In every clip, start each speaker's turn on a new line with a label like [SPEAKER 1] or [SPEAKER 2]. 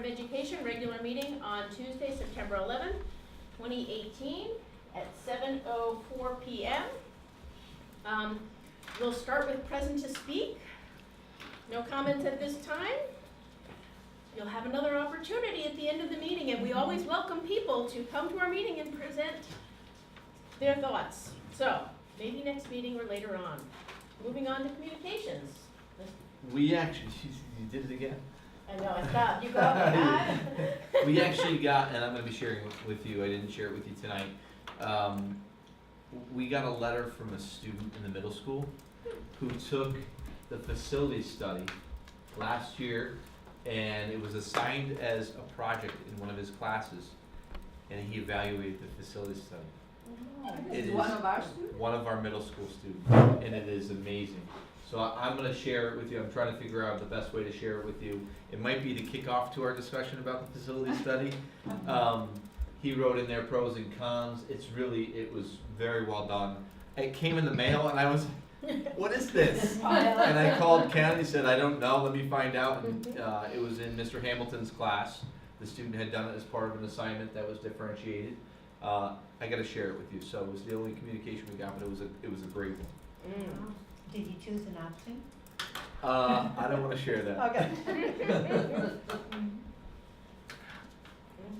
[SPEAKER 1] of Education regular meeting on Tuesday, September 11th, 2018 at 7:04 p.m. We'll start with present to speak. No comments at this time. You'll have another opportunity at the end of the meeting, and we always welcome people to come to our meeting and present their thoughts. So, maybe next meeting or later on. Moving on to communications.
[SPEAKER 2] We actually, you did it again?
[SPEAKER 1] I know, I stopped. You go.
[SPEAKER 2] We actually got, and I'm going to be sharing it with you, I didn't share it with you tonight. We got a letter from a student in the middle school who took the facility study last year, and it was assigned as a project in one of his classes, and he evaluated the facility study.
[SPEAKER 3] It is one of our students?
[SPEAKER 2] One of our middle school students, and it is amazing. So I'm going to share it with you. I'm trying to figure out the best way to share it with you. It might be the kickoff to our discussion about the facility study. He wrote in there pros and cons. It was very well done. It came in the mail, and I was, what is this? And I called Ken, and he said, I don't know, let me find out. And it was in Mr. Hamilton's class. The student had done it as part of an assignment that was differentiated. I got to share it with you. So it was the only communication we got, but it was a great one.
[SPEAKER 4] Did you choose an option?
[SPEAKER 2] I don't want to share that.
[SPEAKER 4] Okay.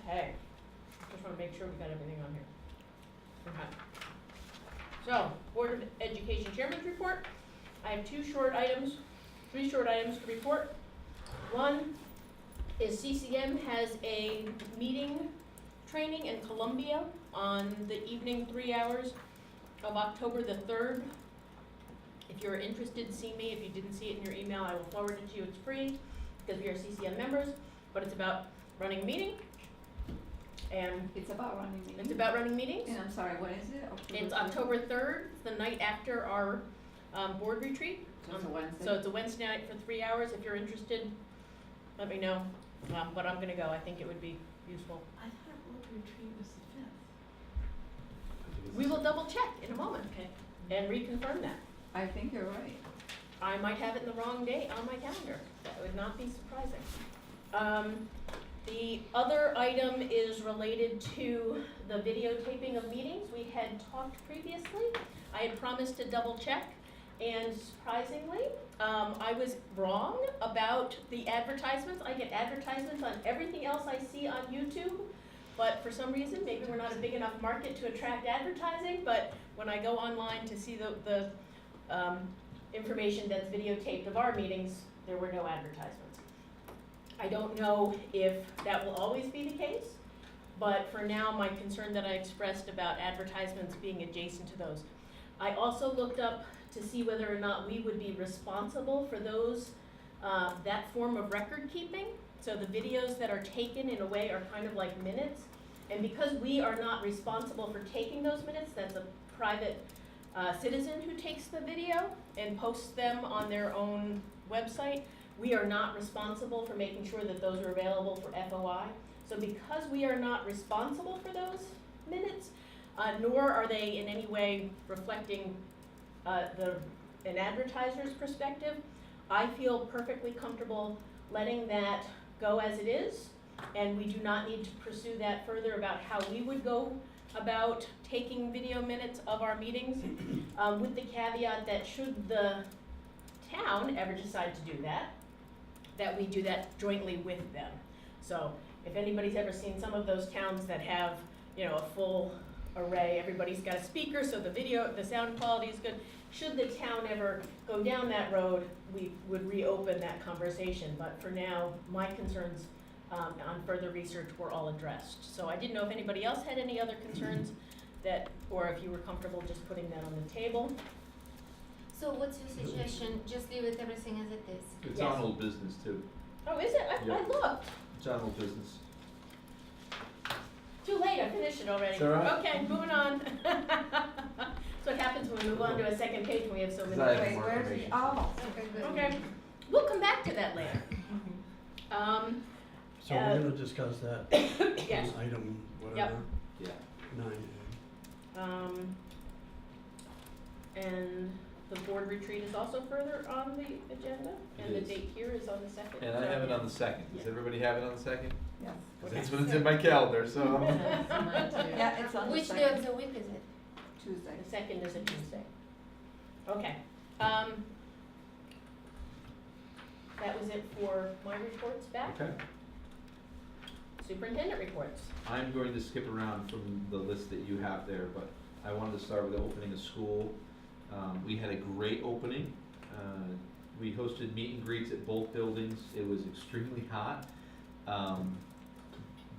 [SPEAKER 1] Okay. Just want to make sure we got everything on here. Okay. So, Board of Education Chairman's report. I have three short items to report. One is CCM has a meeting training in Columbia on the evening 3 hours of October the 3rd. If you're interested, see me. If you didn't see it in your email, I will forward it to you. It's free because we are CCM members, but it's about running a meeting. And
[SPEAKER 3] It's about running meetings?
[SPEAKER 1] it's about running meetings.
[SPEAKER 3] And I'm sorry, what is it?
[SPEAKER 1] It's October 3rd, the night after our board retreat.
[SPEAKER 3] So it's a Wednesday?
[SPEAKER 1] So it's a Wednesday night for 3 hours. If you're interested, let me know. But I'm going to go. I think it would be useful.
[SPEAKER 5] I thought board retreat was the 5th.
[SPEAKER 1] We will double check in a moment and reconfirm that.
[SPEAKER 3] I think you're right.
[SPEAKER 1] I might have it in the wrong date on my calendar. That would not be surprising. The other item is related to the videotaping of meetings. We had talked previously. I had promised to double check, and surprisingly, I was wrong about the advertisements. I get advertisements on everything else I see on YouTube, but for some reason, maybe we're not a big enough market to attract advertising, but when I go online to see the information that's videotaped of our meetings, there were no advertisements. I don't know if that will always be the case, but for now, my concern that I expressed about advertisements being adjacent to those. I also looked up to see whether or not we would be responsible for those, that form of record keeping. So the videos that are taken in a way are kind of like minutes. And because we are not responsible for taking those minutes, that's a private citizen who takes the video and posts them on their own website. We are not responsible for making sure that those are available for FOI. So because we are not responsible for those minutes, nor are they in any way reflecting an advertiser's perspective, I feel perfectly comfortable letting that go as it is, and we do not need to pursue that further about how we would go about taking video minutes of our meetings, with the caveat that should the town ever decide to do that we do that jointly with them. So if anybody's ever seen some of those towns that have, a full array, everybody's got a speaker, so the sound quality is good. Should the town ever go down that road, we would reopen that conversation. But for now, my concerns on further research were all addressed. So I didn't know if anybody else had any other concerns or if you were comfortable just putting that on the table.
[SPEAKER 5] So what's your suggestion? Just leave it everything as it is?
[SPEAKER 2] It's
[SPEAKER 1] Yes.
[SPEAKER 2] on old business too.
[SPEAKER 1] Oh, is it?
[SPEAKER 2] Yeah.
[SPEAKER 1] I looked.
[SPEAKER 2] It's on old business.
[SPEAKER 1] Too late, I finished it already.
[SPEAKER 2] It's all right.
[SPEAKER 1] Okay, moving on. So what happens when we move on to a second page when we have so many.
[SPEAKER 2] Right.
[SPEAKER 3] Wait,
[SPEAKER 2] more
[SPEAKER 3] where's the,
[SPEAKER 2] information.
[SPEAKER 3] oh.
[SPEAKER 1] Okay, we'll come back to that later.
[SPEAKER 6] So we're gonna discuss that
[SPEAKER 1] Yes.
[SPEAKER 6] item, whatever,
[SPEAKER 1] Yep.
[SPEAKER 2] Yeah.
[SPEAKER 6] 9A.
[SPEAKER 1] And the board retreat is also further on the agenda.
[SPEAKER 2] It
[SPEAKER 1] And the
[SPEAKER 2] is.
[SPEAKER 1] date here is on the second.
[SPEAKER 2] And I have it on the second. Does
[SPEAKER 1] Yeah.
[SPEAKER 2] everybody have it on the second?
[SPEAKER 3] Yes.
[SPEAKER 2] 'Cause that's when it's in my calendar, so.
[SPEAKER 3] Yeah, it's on the
[SPEAKER 5] Which day
[SPEAKER 3] second.
[SPEAKER 5] of the week is it?
[SPEAKER 3] Tuesday.
[SPEAKER 1] The second is a Tuesday. Okay. That was it for my reports back.
[SPEAKER 2] Okay.
[SPEAKER 1] Superintendent reports.
[SPEAKER 2] I'm going to skip around from the list that you have there, but I wanted to start with the opening of school. We had a great opening. We hosted meet and greets at both buildings. It was extremely hot.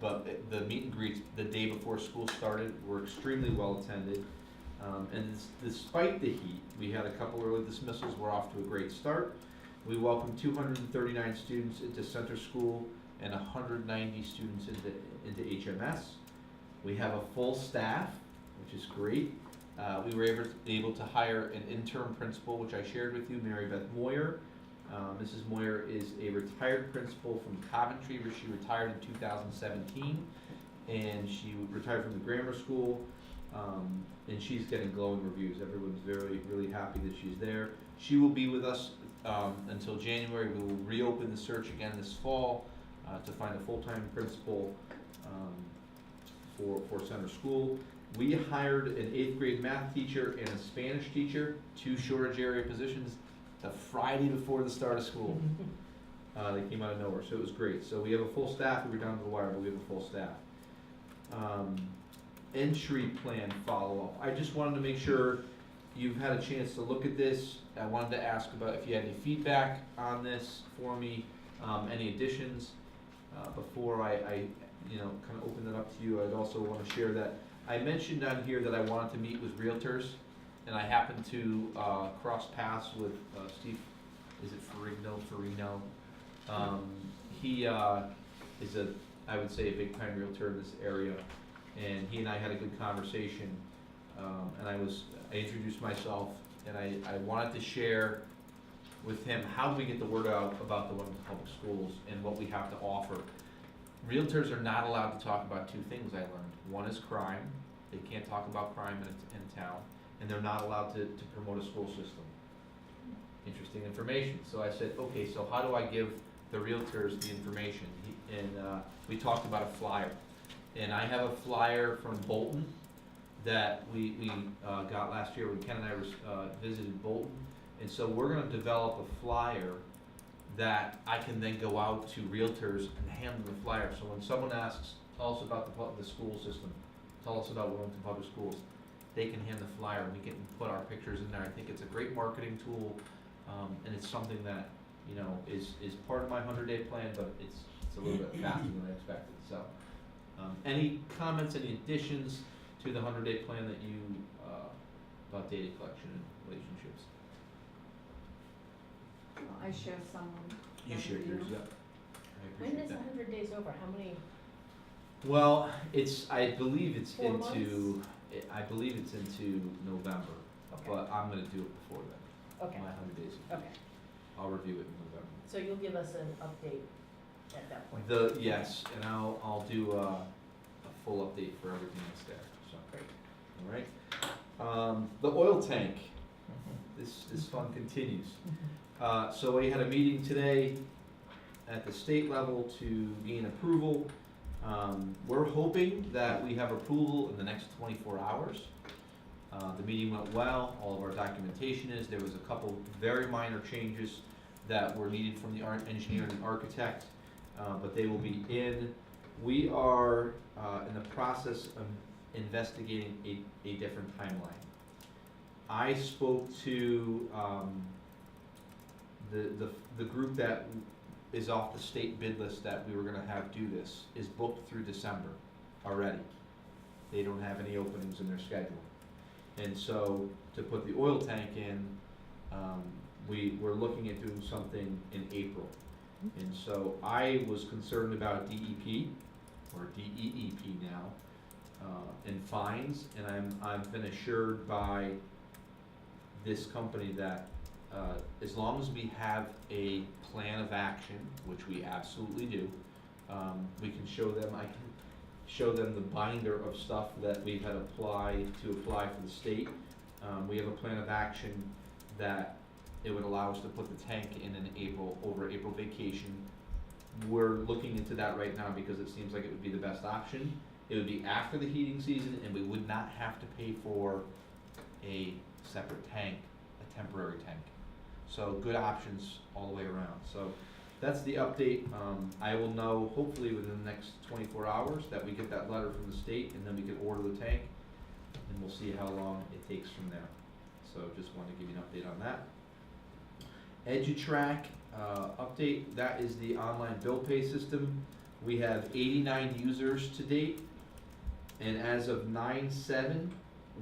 [SPEAKER 2] But the meet and greets the day before school started were extremely well attended. Despite the heat, we had a couple early dismissals. We're off to a great start. We welcomed 239 students into center school and 190 students into HMS. We have a full staff, which is great. We were able to hire an interim principal, which I shared with you, Mary Beth Moyer. Mrs. Moyer is a retired principal from Coventry, where she retired in 2017, and she retired from the grammar school, and she's getting glowing reviews. Everyone's really happy that she's there. She will be with us until January. We will reopen the search again this fall to find a full-time principal for center school. We hired an 8th grade math teacher and a Spanish teacher, 2 shortage area positions, the Friday before the start of school. They came out of nowhere, so it was great. So we have a full staff. We were down to the wire, but we have a full staff. Entry plan follow-up. I just wanted to make sure you've had a chance to look at this. I wanted to ask about if you had any feedback on this for me, any additions. Before I kind of open it up to you, I'd also want to share that I mentioned on here that I wanted to meet with realtors, and I happened to cross paths with Steve, is it Farino? He is I would say a big time realtor in this area, and he and I had a good conversation, and I introduced myself, and I wanted to share with him how do we get the word out about the Willington Public Schools and what we have to offer. Realtors are not allowed to talk about 2 things I learned. One is crime. They can't talk about crime in town, and they're not allowed to promote a school system. Interesting information. So I said, okay, so how do I give the realtors the information? We talked about a flyer, and I have a flyer from Bolton that we got last year when Ken and I visited Bolton, and so we're going to develop a flyer that I can then go out to realtors and hand them the flyer. So when someone asks, tell us about the school system, tell us about Willington Public Schools, they can hand the flyer and we can put our pictures in there. I think it's a great marketing tool, and it's something that is part of my 100-day plan, but it's a little bit faster than I expected. So, any comments, any additions to the 100-day plan that you about data collection and relationships?
[SPEAKER 3] Well, I share some.
[SPEAKER 2] You shared yours, yeah. I
[SPEAKER 1] When
[SPEAKER 2] appreciate
[SPEAKER 1] is
[SPEAKER 2] that.
[SPEAKER 1] 100 days over? How many?
[SPEAKER 2] Well, I believe it's
[SPEAKER 1] 4 months?
[SPEAKER 2] I believe it's into November,
[SPEAKER 1] Okay.
[SPEAKER 2] but I'm gonna do it before then.
[SPEAKER 1] Okay.
[SPEAKER 2] My 100 days.
[SPEAKER 1] Okay.
[SPEAKER 2] I'll review it in November.
[SPEAKER 1] So you'll give us an update at that point.
[SPEAKER 2] Yes, and I'll do a full update for everything that's there, so.
[SPEAKER 1] Great.
[SPEAKER 2] All right. The oil tank, this fun continues. So we had a meeting today at the state level to gain approval. We're hoping that we have approval in the next 24 hours. The meeting went well, all of our documentation is, there was a couple very minor changes that were needed from the engineer and the architect, but they will be in. We are in the process of investigating a different timeline. I spoke to the group that is off the state bid list that we were gonna have do this, is booked through December already. They don't have any openings in their schedule. And so, to put the oil tank in, we're looking at doing something in April. And so, I was concerned about DEP, or DEEP now, and fines, and I've been assured by this company that as long as we have a plan of action, which we absolutely do, we can show them, I can show them the binder of stuff that we've had apply for the state. We have a plan of action that It would allow us to put the tank in over April vacation. We're looking into that right now because it seems like it would be the best option. It would be after the heating season, and we would not have to pay for a separate tank, a temporary tank. So good options all the way around. So that's the update. I will know hopefully within the next 24 hours that we get that letter from the state, and then we can order the tank, and we'll see how long it takes from there. So just wanted to give you an update on that. EduTrack update, that is the online bill pay system. We have 89 users to date, and as of 9/7,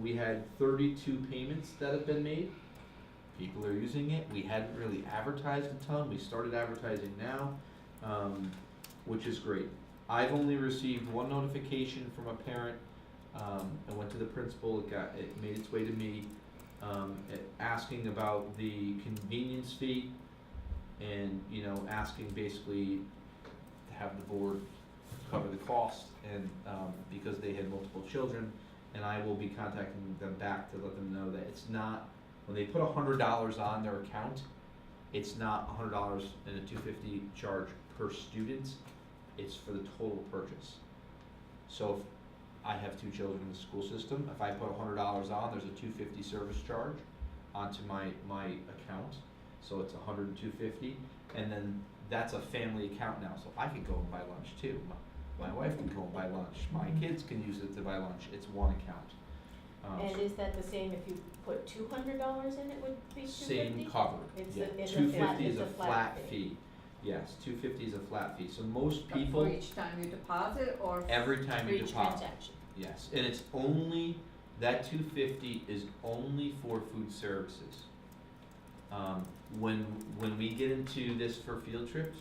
[SPEAKER 2] we had 32 payments that have been made. People are using it. We hadn't really advertised a ton. We started advertising now, which is great. I've only received one notification from a parent. I went to the principal. It made its way to me, asking about the convenience fee, and asking basically to have the board cover the cost, and because they had multiple children, and I will be contacting them back to let them know that it's not. When they put $100 on their account, it's not $100 and a $250 charge per student. It's for the total purchase. So if I have 2 children in the school system, if I put $100 on, there's a $250 service charge onto my account. So it's $100 and $250, and then that's a family account now. So I can go and buy lunch too. My wife can go and buy lunch. My kids can use it to buy lunch. It's one account.
[SPEAKER 1] And is that the same if you put $200 in, it would be $250?
[SPEAKER 2] Same cover.
[SPEAKER 1] It's
[SPEAKER 2] Yeah.
[SPEAKER 1] a- it's a
[SPEAKER 2] $250
[SPEAKER 1] flat-
[SPEAKER 2] is
[SPEAKER 1] it's
[SPEAKER 2] a
[SPEAKER 1] a flat
[SPEAKER 2] flat
[SPEAKER 1] fee.
[SPEAKER 2] fee. Yes, $250 is a flat fee. So most
[SPEAKER 3] But
[SPEAKER 2] people,
[SPEAKER 3] for each time you deposit, or?
[SPEAKER 2] every time
[SPEAKER 1] For
[SPEAKER 2] you
[SPEAKER 1] each
[SPEAKER 2] deposit.
[SPEAKER 1] transaction.
[SPEAKER 2] Yes, and it's only, that $250 is only for food services. When we get into this for field trips,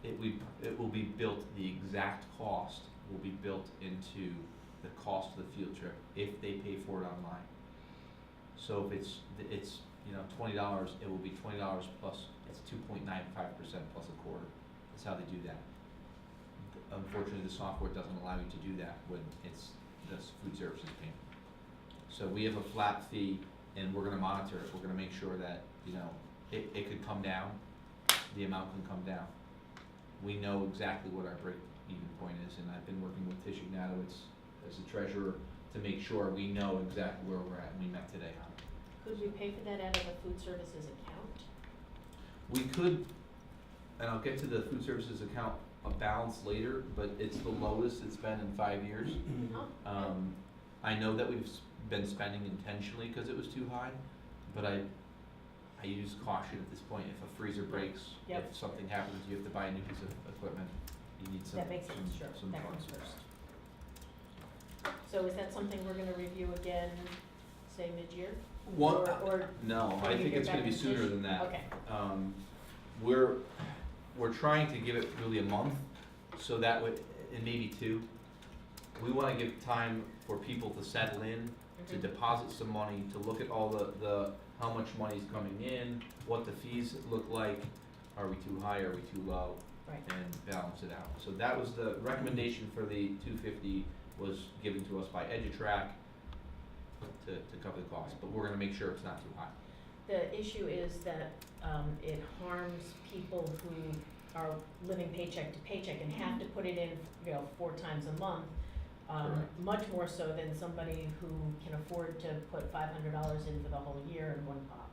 [SPEAKER 2] it will be built, the exact cost will be built into the cost of the field trip if they pay for it online. So if it's $20, it will be $20 plus, it's 2.95% plus a quarter. That's how they do that. Unfortunately, the software doesn't allow you to do that when it's this food services payment. So we have a flat fee, and we're gonna monitor it. We're gonna make sure that, it could come down, the amount can come down. We know exactly what our break-even point is, and I've been working with Tish Ignatowicz as the treasurer to make sure we know exactly where we're at, and we met today on it.
[SPEAKER 1] Could we pay for that out of the food services account?
[SPEAKER 2] We could, and I'll get to the food services account a balance later, but it's the lowest it's been in 5 years.
[SPEAKER 1] Oh,
[SPEAKER 2] I know that we've been spending intentionally because it was too high, but I use caution at this point. If a freezer breaks,
[SPEAKER 1] Yep.
[SPEAKER 2] if something happens, you have to buy a new piece of equipment, you need some,
[SPEAKER 1] That makes sense, sure,
[SPEAKER 2] some
[SPEAKER 1] that
[SPEAKER 2] funds
[SPEAKER 1] comes
[SPEAKER 2] for
[SPEAKER 1] first.
[SPEAKER 2] that.
[SPEAKER 1] So is that something we're gonna review again, say mid-year?
[SPEAKER 2] One-
[SPEAKER 1] Or
[SPEAKER 2] No,
[SPEAKER 1] Or
[SPEAKER 2] I
[SPEAKER 1] you
[SPEAKER 2] think
[SPEAKER 1] get
[SPEAKER 2] it's gonna
[SPEAKER 1] back
[SPEAKER 2] be
[SPEAKER 1] from
[SPEAKER 2] sooner
[SPEAKER 1] Tish?
[SPEAKER 2] than that.
[SPEAKER 1] Okay,
[SPEAKER 2] We're trying to give it really a month, so that would, and maybe 2. We wanna give time for people to settle in, to
[SPEAKER 1] Mhm.
[SPEAKER 2] deposit some money, to look at all the how much money's coming in, what the fees look like, are we too high, are we too low,
[SPEAKER 1] right.
[SPEAKER 2] and balance it out. So that was the recommendation for the $250 was given to us by EduTrack to cover the cost, but we're gonna make sure it's not too high.
[SPEAKER 1] The issue is that it harms people who are living paycheck to paycheck and have to put it in, 4 times a month.
[SPEAKER 2] Correct.
[SPEAKER 1] Much more so than somebody who can afford to put $500 in for the whole year in one pop.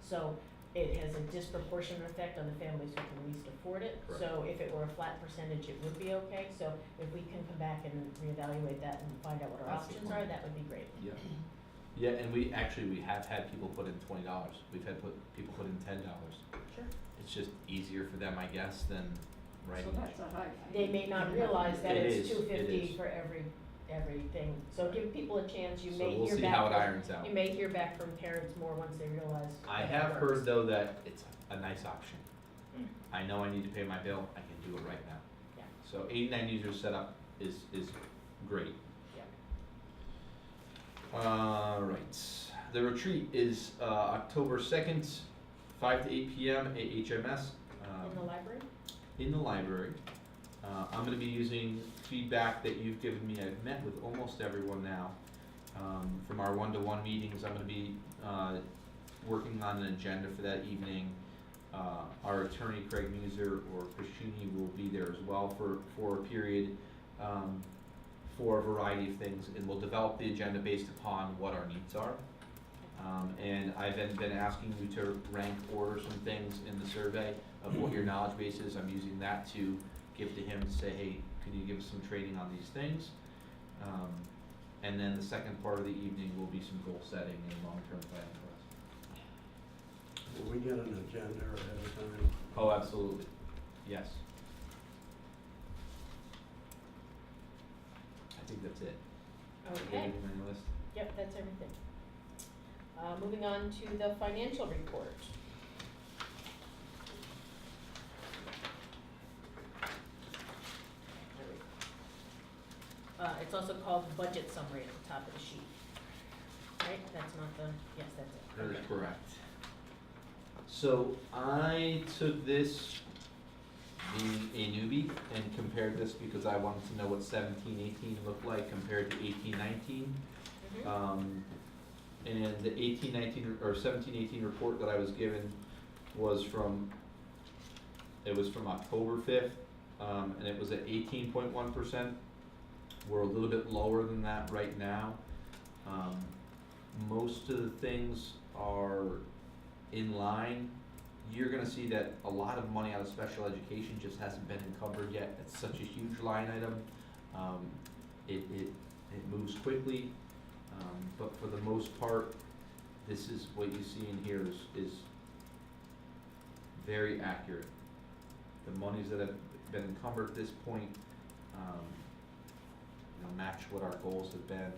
[SPEAKER 1] So it has a disproportionate effect on the families who can least afford it.
[SPEAKER 2] Correct.
[SPEAKER 1] So if it were a flat percentage, it would be okay. So if we can come back and reevaluate that and find out what our
[SPEAKER 2] That's the
[SPEAKER 1] options
[SPEAKER 2] plan.
[SPEAKER 1] are, that would be great.
[SPEAKER 2] Yeah. Yeah, and we have had people put in $20. We've had people put in $10.
[SPEAKER 1] Sure.
[SPEAKER 2] It's just easier for them, I guess, than writing.
[SPEAKER 3] So that's a high fee.
[SPEAKER 1] They may not realize that
[SPEAKER 2] It
[SPEAKER 1] it's
[SPEAKER 2] is, it
[SPEAKER 1] $250
[SPEAKER 2] is.
[SPEAKER 1] for everything. So give people a chance. You
[SPEAKER 2] So
[SPEAKER 1] may
[SPEAKER 2] we'll
[SPEAKER 1] hear
[SPEAKER 2] see
[SPEAKER 1] back
[SPEAKER 2] how it
[SPEAKER 1] from-
[SPEAKER 2] irons out.
[SPEAKER 1] You may hear back from parents more once they realize.
[SPEAKER 2] I
[SPEAKER 1] that it
[SPEAKER 2] have
[SPEAKER 1] works.
[SPEAKER 2] heard though that it's a nice option. I know I need to pay my bill, I can do it right now.
[SPEAKER 1] Yeah.
[SPEAKER 2] So 89 users set up is great.
[SPEAKER 1] Yeah.
[SPEAKER 2] Right, the retreat is October 2nd, 5 to 8 p.m. at HMS.
[SPEAKER 1] In the library?
[SPEAKER 2] In the library. I'm gonna be using feedback that you've given me. I've met with almost everyone now. From our one-to-one meetings, I'm gonna be working on an agenda for that evening. Our attorney Craig Muser or Christini will be there as well for a period, for a variety of things, and we'll develop the agenda based upon what our needs are. And I've been asking you to rank order some things in the survey of what your knowledge base is. I'm using that to give to him to say, hey, can you give us some training on these things? And then the second part of the evening will be some goal setting and long-term planning for us.
[SPEAKER 6] Will we get an agenda ahead of time?
[SPEAKER 2] Oh, absolutely, yes. I think that's it.
[SPEAKER 1] Okay,
[SPEAKER 2] Everything on your list?
[SPEAKER 1] yep, that's everything. Moving on to the financial report. It's also called the budget summary at the top of the sheet. Right, that's not the, yes, that's it.
[SPEAKER 2] That is
[SPEAKER 1] Okay.
[SPEAKER 2] correct. So I took this, being a newbie, and compared this because I wanted to know what 17-18 looked like compared to 18-19.
[SPEAKER 1] Mhm.
[SPEAKER 2] And the 18-19 or 17-18 report that I was given was from October 5th, and it was at 18.1%. We're a little bit lower than that right now. Most of the things are in line. You're gonna see that a lot of money out of special education just hasn't been encumbered yet. It's such a huge line item. It moves quickly, but for the most part, this is what you see in here is very accurate. The monies that have been encumbered at this point, match what our goals have been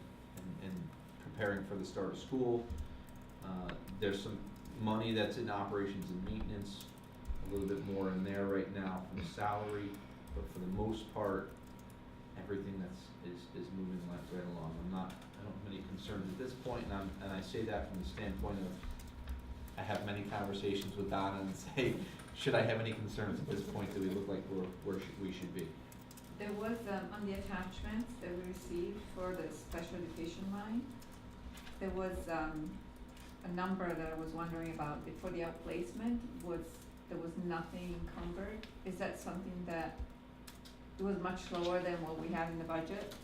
[SPEAKER 2] in preparing for the start of school. There's some money that's in operations and maintenance, a little bit more in there right now from salary, but for the most part, everything is moving right along. I don't have any concerns at this point, and I say that from the standpoint of, I have many conversations with Donna and say, should I have any concerns at this point, do we look like we should be?
[SPEAKER 3] There was, on the attachments that we received for the special education line, there was, a number that I was wondering about. For the outplacement, there was nothing encumbered. Is that something that, it was much lower than what we had in the budget?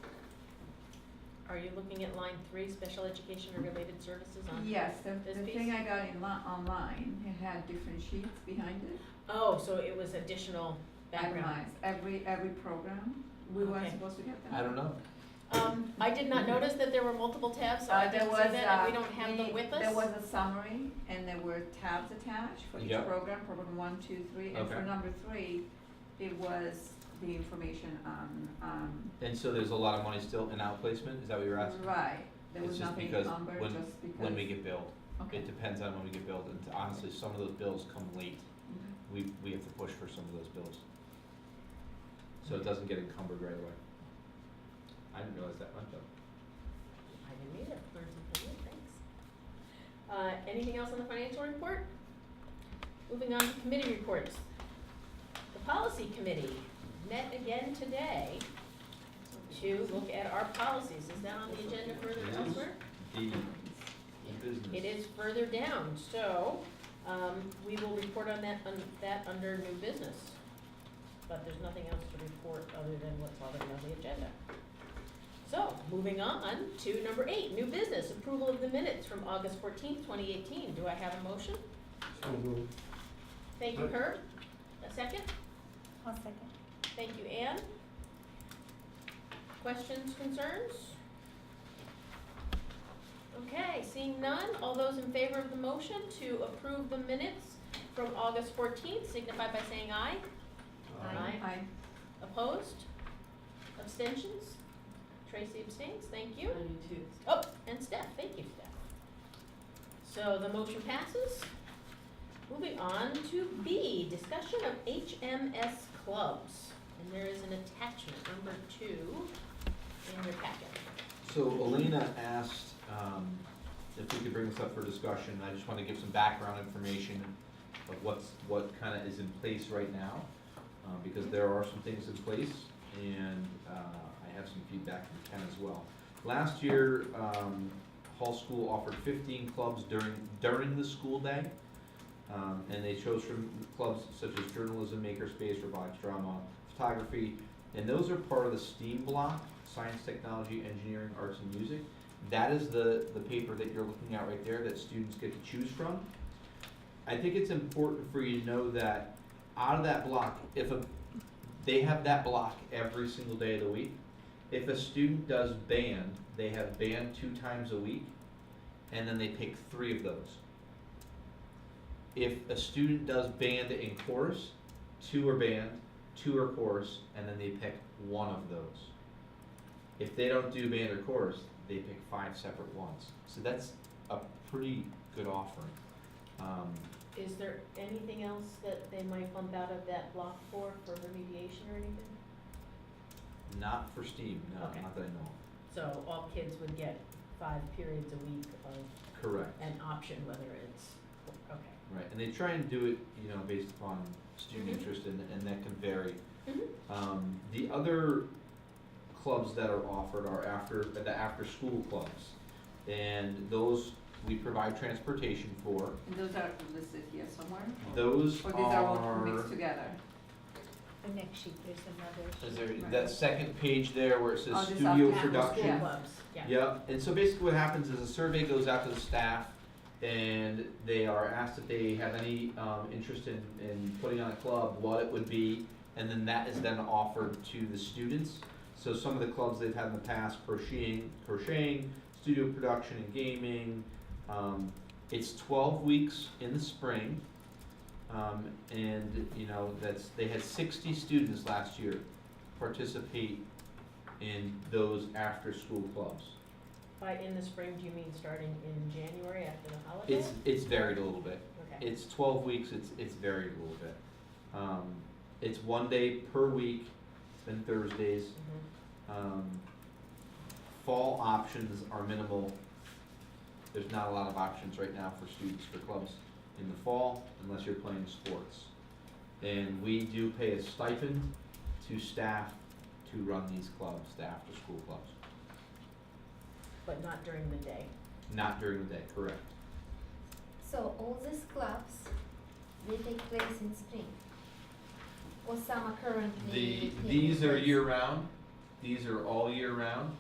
[SPEAKER 1] Are you looking at line 3, special education or related services on?
[SPEAKER 3] Yes, the
[SPEAKER 1] this
[SPEAKER 3] thing
[SPEAKER 1] piece?
[SPEAKER 3] I got online, it had different sheets behind it.
[SPEAKER 1] Oh, so it was additional background.
[SPEAKER 3] Itemized, every program. We weren't
[SPEAKER 1] Okay.
[SPEAKER 3] supposed to get that?
[SPEAKER 2] I don't know.
[SPEAKER 1] I did not notice that there were multiple tabs, so I
[SPEAKER 3] There
[SPEAKER 1] didn't see
[SPEAKER 3] was,
[SPEAKER 1] that, and we don't have them with us.
[SPEAKER 3] There was a summary, and there were tabs attached for each
[SPEAKER 2] Yep.
[SPEAKER 3] program 1, 2, 3, and for
[SPEAKER 2] Okay.
[SPEAKER 3] number 3, it was the information on,
[SPEAKER 2] And so there's a lot of money still in outplacement, is that what you're asking?
[SPEAKER 3] right, there
[SPEAKER 2] It's
[SPEAKER 3] was
[SPEAKER 2] just
[SPEAKER 3] nothing
[SPEAKER 2] because
[SPEAKER 3] encumbered,
[SPEAKER 2] when-
[SPEAKER 3] just because.
[SPEAKER 2] When we get billed,
[SPEAKER 3] Okay.
[SPEAKER 2] it depends on when we get billed, and honestly, some of those bills come late,
[SPEAKER 3] Okay.
[SPEAKER 2] we have to push for some of those bills. So it doesn't get encumbered right away. I didn't realize that much though.
[SPEAKER 1] I didn't either, learned something new, thanks. Anything else on the financial report? Moving on to committee reports. The policy committee met again today to look at our policies. Is that on the agenda further
[SPEAKER 2] It is.
[SPEAKER 1] elsewhere?
[SPEAKER 2] The business.
[SPEAKER 1] It is further down, so, we will report on that under new business. But there's nothing else to report other than what's already on the agenda. So, moving on to number 8, new business, approval of the minutes from August 14th, 2018. Do I have a motion?
[SPEAKER 6] So moved.
[SPEAKER 1] Thank you, Herb. A second?
[SPEAKER 5] I'll second.
[SPEAKER 1] Thank you, Ann. Questions, concerns? Okay, seeing none, all those in favor of the motion to approve the minutes from August 14th signify by saying aye. Aye. Opposed? Abstentions? Tracy abstains, thank you. Oh, and Steph, thank you, Steph. So the motion passes. Moving on to B, discussion of HMS clubs. And there is an attachment, number 2, in your packet.
[SPEAKER 2] So Elena asked, if we could bring this up for discussion. I just want to give some background information of what kind of is in place right now, because there are some things in place, and I have some feedback from Ken as well. Last year, Hall School offered 15 clubs during the school day. And they chose from clubs such as journalism, makerspace, robotics, drama, photography, and those are part of the STEAM block, science, technology, engineering, arts, and music. That is the paper that you're looking at right there that students get to choose from. I think it's important for you to know that out of that block, they have that block every single day of the week. If a student does band, they have band 2 times a week, and then they pick 3 of those. If a student does band and chorus, 2 are band, 2 are chorus, and then they pick 1 of those. If they don't do band or chorus, they pick 5 separate ones. So that's a pretty good offering.
[SPEAKER 1] Is there anything else that they might bump out of that block for remediation or anything?
[SPEAKER 2] Not for STEAM, no,
[SPEAKER 1] Okay.
[SPEAKER 2] not that I know
[SPEAKER 1] So all kids would get 5 periods a week of
[SPEAKER 2] of. Correct.
[SPEAKER 1] an option, whether it's, okay.
[SPEAKER 2] Right, and they try and do it, based upon student
[SPEAKER 1] Mhm.
[SPEAKER 2] interest, and that can vary.
[SPEAKER 1] Mhm.
[SPEAKER 2] The other clubs that are offered are the after-school clubs, and those we provide transportation for.
[SPEAKER 3] And those are listed here somewhere?
[SPEAKER 2] Those
[SPEAKER 3] Or these are all
[SPEAKER 2] are,
[SPEAKER 3] mixed together?
[SPEAKER 4] The next sheet, there's another.
[SPEAKER 2] is there,
[SPEAKER 3] Right.
[SPEAKER 2] that second page there where it says
[SPEAKER 3] Oh, this
[SPEAKER 2] studio
[SPEAKER 3] after-school
[SPEAKER 2] production?
[SPEAKER 3] Yeah.
[SPEAKER 1] Clubs, yeah.
[SPEAKER 2] Yep, and so basically what happens is a survey goes out to the staff, and they are asked if they have any interest in putting on a club, what it would be, and then that is then offered to the students. So some of the clubs they've had in the past, crocheting, studio production and gaming. It's 12 weeks in the spring, and they had 60 students last year participate in those after-school clubs.
[SPEAKER 1] By in the spring, do you mean starting in January after the holiday?
[SPEAKER 2] It's varied a little bit.
[SPEAKER 1] Okay.
[SPEAKER 2] It's 12 weeks, it's varied a little bit. It's 1 day per week, it's been Thursdays.
[SPEAKER 1] Mhm.
[SPEAKER 2] Fall options are minimal. There's not a lot of options right now for students for clubs in the fall, unless you're playing sports. And we do pay a stipend to staff to run these clubs, the after-school clubs.
[SPEAKER 1] But not during the day.
[SPEAKER 2] Not during the day, correct.
[SPEAKER 5] So all these clubs, they take place in spring? Or some are currently taking
[SPEAKER 2] These are
[SPEAKER 5] place-
[SPEAKER 2] year-round. These are all year-round.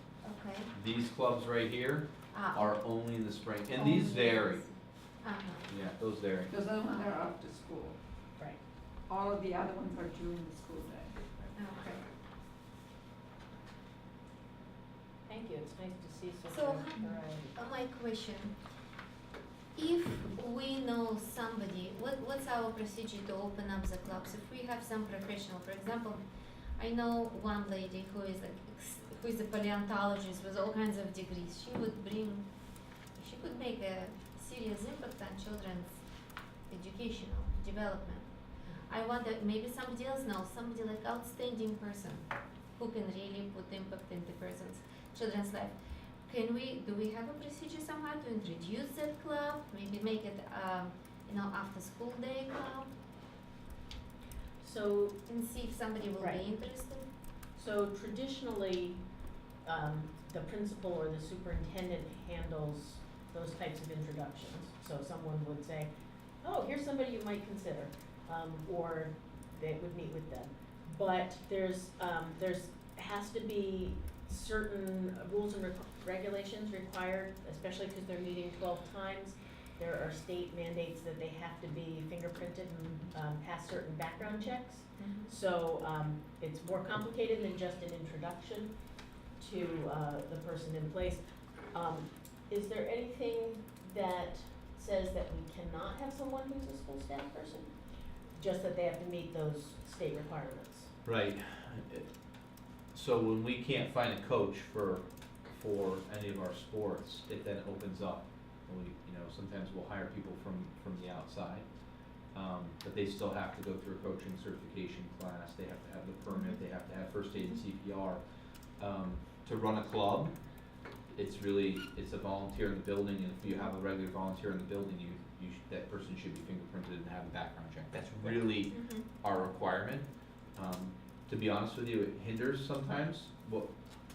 [SPEAKER 5] Okay.
[SPEAKER 2] These clubs right here
[SPEAKER 5] Ah,
[SPEAKER 2] are only in the spring, and
[SPEAKER 5] only
[SPEAKER 2] these vary.
[SPEAKER 5] in- Uh-huh.
[SPEAKER 2] Yeah, those vary.
[SPEAKER 3] Those other ones are after school.
[SPEAKER 1] Right.
[SPEAKER 3] All of the other ones are during the school day.
[SPEAKER 5] Okay.
[SPEAKER 1] Thank you, it's nice to see such
[SPEAKER 5] So,
[SPEAKER 1] a variety.
[SPEAKER 5] My question, if we know somebody, what's our procedure to open up the clubs? If we have some professional, for example, I know one lady who is who is a paleontologist with all kinds of degrees. She could make a serious impact on children's educational development. I wonder, maybe somebody else knows, somebody like outstanding person who can really put impact into children's life. Do we have a procedure somehow to introduce that club, maybe make it, after school day club,
[SPEAKER 1] So,
[SPEAKER 5] and see if somebody will
[SPEAKER 1] Right.
[SPEAKER 5] be interested?
[SPEAKER 1] so traditionally, the principal or the superintendent handles those types of introductions. So someone would say, oh, here's somebody you might consider, or they would meet with them. But there's has to be certain rules and regulations required, especially because they're meeting 12 times. There are state mandates that they have to be fingerprinted and pass certain background checks. So it's more complicated than just an introduction to the person in place. Is there anything that says that we cannot have someone who's a school staff person? Just that they have to meet those state requirements?
[SPEAKER 2] Right. So when we can't find a coach for any of our sports, it then opens up. And we, sometimes we'll hire people from the outside, but they still have to go through a coaching certification class. They have to have the permit. They have to have first aid and CPR. To run a club, it's a volunteer in the building, and if you have a regular volunteer in the building, that person should be fingerprinted and have a background check. That's really our requirement. To be honest with you, it hinders sometimes what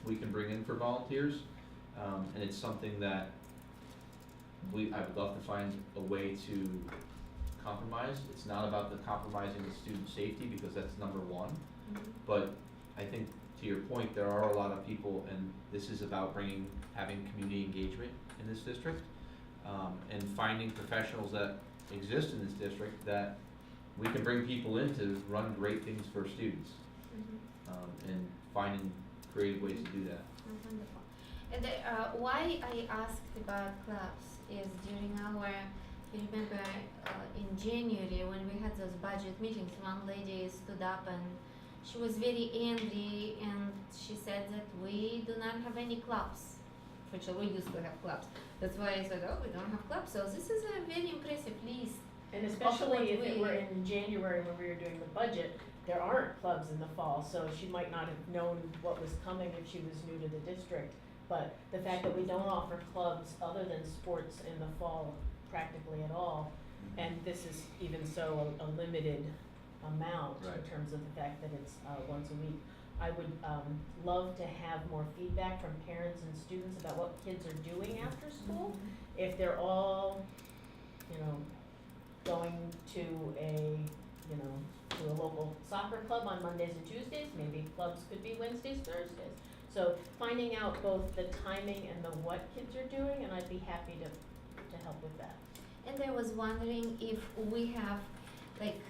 [SPEAKER 2] we can bring in for volunteers, and it's something that I would love to find a way to compromise. It's not about the compromising the student safety, because that's number one. But I think, to your point, there are a lot of people, and this is about having community engagement in this district, and finding professionals that exist in this district that we can bring people in to run great things for students, and finding creative ways to do that.
[SPEAKER 5] Wonderful. And why I asked about clubs is during our, you remember, in January when we had those budget meetings, one lady stood up and she was very angry, and she said that we do not have any clubs. Which we used to have clubs. That's why I said, oh, we don't have clubs. So this is a very impressive list.
[SPEAKER 1] And especially if it
[SPEAKER 5] we-
[SPEAKER 1] were in January when we were doing the budget, there aren't clubs in the fall, so she might not have known what was coming if she was new to the district. But the fact that we don't offer clubs other than sports in the fall practically at all, and this is even so a limited amount in
[SPEAKER 2] Right.
[SPEAKER 1] terms of the fact that it's once a week. I would love to have more feedback from parents and students about what kids are doing after school. If they're all, going to to a local soccer club on Mondays and Tuesdays, maybe clubs could be Wednesdays, Thursdays. So finding out both the timing and the what kids are doing, and I'd be happy to help with that.
[SPEAKER 5] And I was wondering if we have like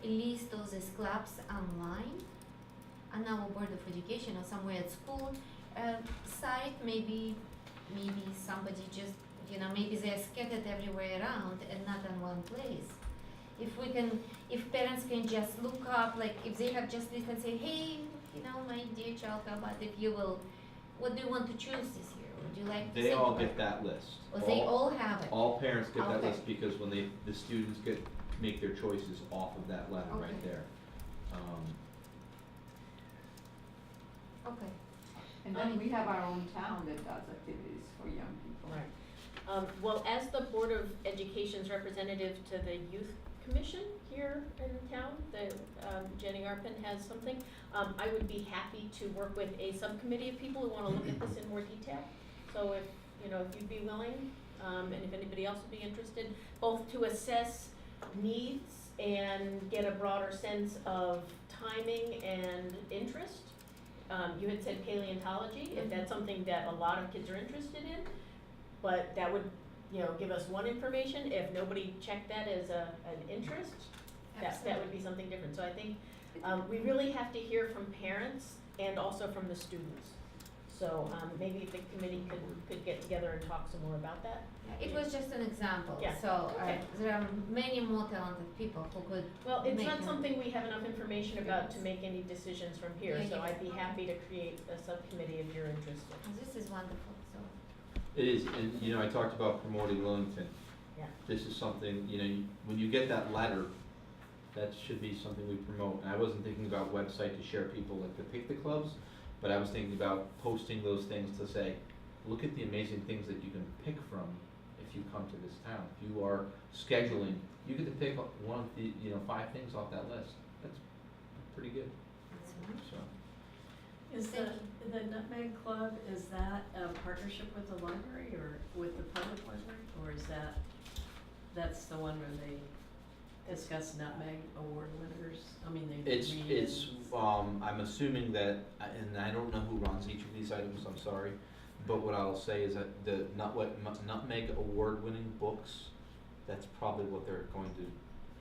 [SPEAKER 5] list of these clubs online on our Board of Education or somewhere at school site. Maybe somebody just maybe they're scattered everywhere around and not in one place. If parents can just look up, like if they have just list and say, hey, my dear child, how about if you will, what do you want to choose this year? Would you like to
[SPEAKER 2] They
[SPEAKER 5] think
[SPEAKER 2] all
[SPEAKER 5] about
[SPEAKER 2] get
[SPEAKER 5] it?
[SPEAKER 2] that list.
[SPEAKER 5] Or they all have it?
[SPEAKER 2] All parents get that
[SPEAKER 5] Okay.
[SPEAKER 2] list, because when the students make their choices off of that letter right
[SPEAKER 5] Okay.
[SPEAKER 2] there.
[SPEAKER 5] Okay.
[SPEAKER 3] And then we have our own town that does activities for young people.
[SPEAKER 1] Right. Well, as the Board of Education's representative to the Youth Commission here in town, Jenny Arpin has something, I would be happy to work with a subcommittee of people who wanna look at this in more detail. So if you'd be willing, and if anybody else would be interested, both to assess needs and get a broader sense of timing and interest. You had said paleontology, if that's something that a lot of kids are interested in, but that would, give us one information. If nobody checked that as an interest, that would be something different. So I think we really have to hear from parents and also from the students. So maybe if the committee could get together and talk some more about that.
[SPEAKER 5] It was just an example,
[SPEAKER 1] Yeah.
[SPEAKER 5] so
[SPEAKER 1] Okay.
[SPEAKER 5] there are many more talented people who could.
[SPEAKER 1] Well, it's
[SPEAKER 5] make
[SPEAKER 1] not
[SPEAKER 5] them-
[SPEAKER 1] something we have enough information about to make any decisions from here,
[SPEAKER 5] Yeah,
[SPEAKER 1] so
[SPEAKER 5] yeah.
[SPEAKER 1] I'd be happy to create a subcommittee if you're interested.
[SPEAKER 5] This is wonderful, so.
[SPEAKER 2] It is, and I talked about promoting Willington.
[SPEAKER 1] Yeah.
[SPEAKER 2] This is something, when you get that letter, that should be something we promote. And I wasn't thinking about website to share people like to pick the clubs, but I was thinking about posting those things to say, look at the amazing things that you can pick from if you come to this town. If you are scheduling, you get to pick one of the, 5 things off that list. That's pretty good, so.
[SPEAKER 7] Is
[SPEAKER 5] Thank
[SPEAKER 7] the Nutmeg Club, is that a partnership with the library or with the public library? Or is that's the one where they discuss Nutmeg Award winners? I mean, they read
[SPEAKER 2] It's,
[SPEAKER 7] and-
[SPEAKER 2] I'm assuming that, and I don't know who runs each of these items, I'm sorry, but what I'll say is that the Nutmeg Award-winning books, that's probably what they're going to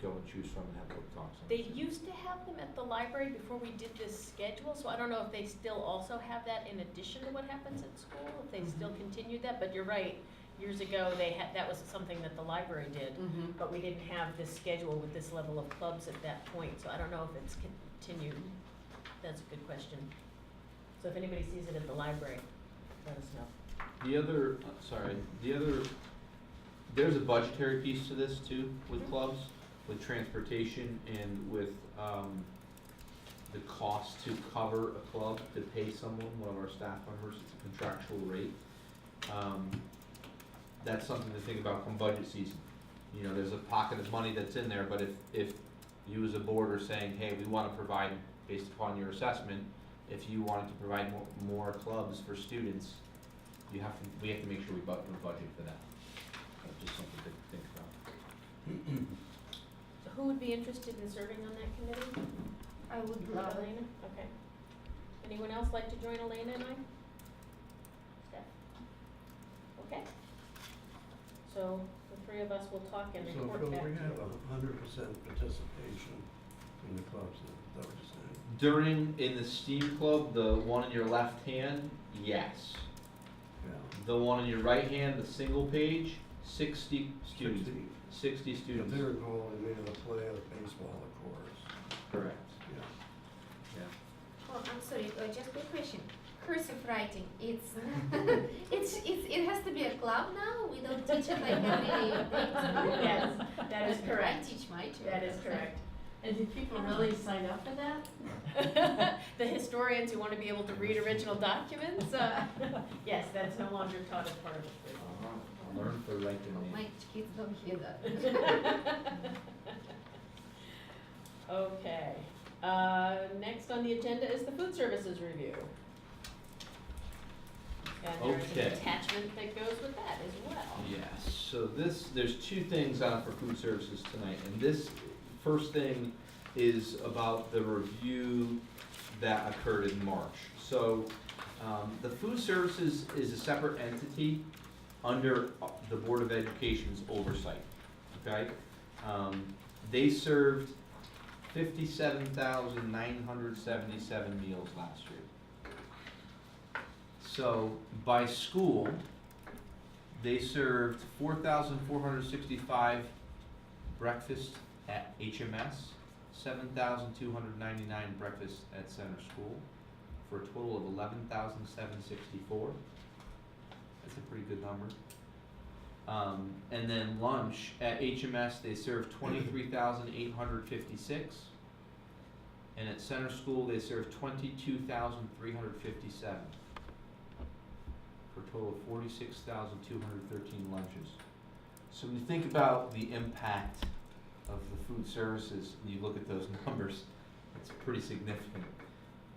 [SPEAKER 2] go and choose from and have book talks on.
[SPEAKER 1] They used to have them at the library before we did this schedule, so I don't know if they still also have that in addition to what happens at school, if they still continued that, but you're right. Years ago, that was something that the library did, but we didn't have this schedule with this level of clubs at that point, so I don't know if it's continued. That's a good question. So if anybody sees it at the library, let us know.
[SPEAKER 2] There's a budgetary piece to this too, with clubs, with transportation and with, the cost to cover a club, to pay someone, one of our staff members, it's a contractual rate. That's something to think about come budget season. There's a pocket of money that's in there, but if you as a board are saying, hey, we wanna provide, based upon your assessment, if you wanted to provide more clubs for students, we have to make sure we budget for that. just something to think about.
[SPEAKER 1] Who would be interested in serving on that committee?
[SPEAKER 5] I would love it.
[SPEAKER 1] Elena? Okay. Anyone else like to join Elena and I? Steph? Okay. So the three of us will talk and
[SPEAKER 6] So
[SPEAKER 1] report
[SPEAKER 6] Phil,
[SPEAKER 1] back to
[SPEAKER 6] we
[SPEAKER 1] you.
[SPEAKER 6] have 100% participation in the clubs, is that what you're saying?
[SPEAKER 2] During, in the STEAM club, the one in your left hand, yes.
[SPEAKER 6] Yeah.
[SPEAKER 2] The one in your right hand, the single page, 60 students. 60
[SPEAKER 6] If
[SPEAKER 2] students.
[SPEAKER 6] they're involved in either the play or the baseball, of course,
[SPEAKER 2] Correct.
[SPEAKER 6] yeah.
[SPEAKER 2] Yeah.
[SPEAKER 5] Oh, I'm sorry, just quick question. Cursive writing, it's, it has to be a club now? We don't teach it like every day?
[SPEAKER 1] Yes, that is correct.
[SPEAKER 5] I teach my children.
[SPEAKER 1] That is correct.
[SPEAKER 7] And do people really sign up for that?
[SPEAKER 1] The historians who want to be able to read original documents, yes, that's no longer taught as part of the curriculum.
[SPEAKER 2] Learn for right
[SPEAKER 5] Oh,
[SPEAKER 2] to
[SPEAKER 5] my
[SPEAKER 2] name.
[SPEAKER 5] kids don't hear that.
[SPEAKER 1] Okay, next on the agenda is the food services review. And there's an
[SPEAKER 2] Okay.
[SPEAKER 1] attachment that goes with that as well.
[SPEAKER 2] Yes, so there's two things on for food services tonight, and this first thing is about the review that occurred in March. So, the food services is a separate entity under the Board of Education's oversight, okay? They served 57,977 meals last year. So, by school, they served 4,465 breakfasts at HMS, 7,299 breakfasts at Center School, for a total of 11,764. That's a pretty good number. And then lunch at HMS, they served 23,856. And at Center School, they served 22,357. For a total of 46,213 lunches. So when you think about the impact of the food services, and you look at those numbers, it's pretty significant.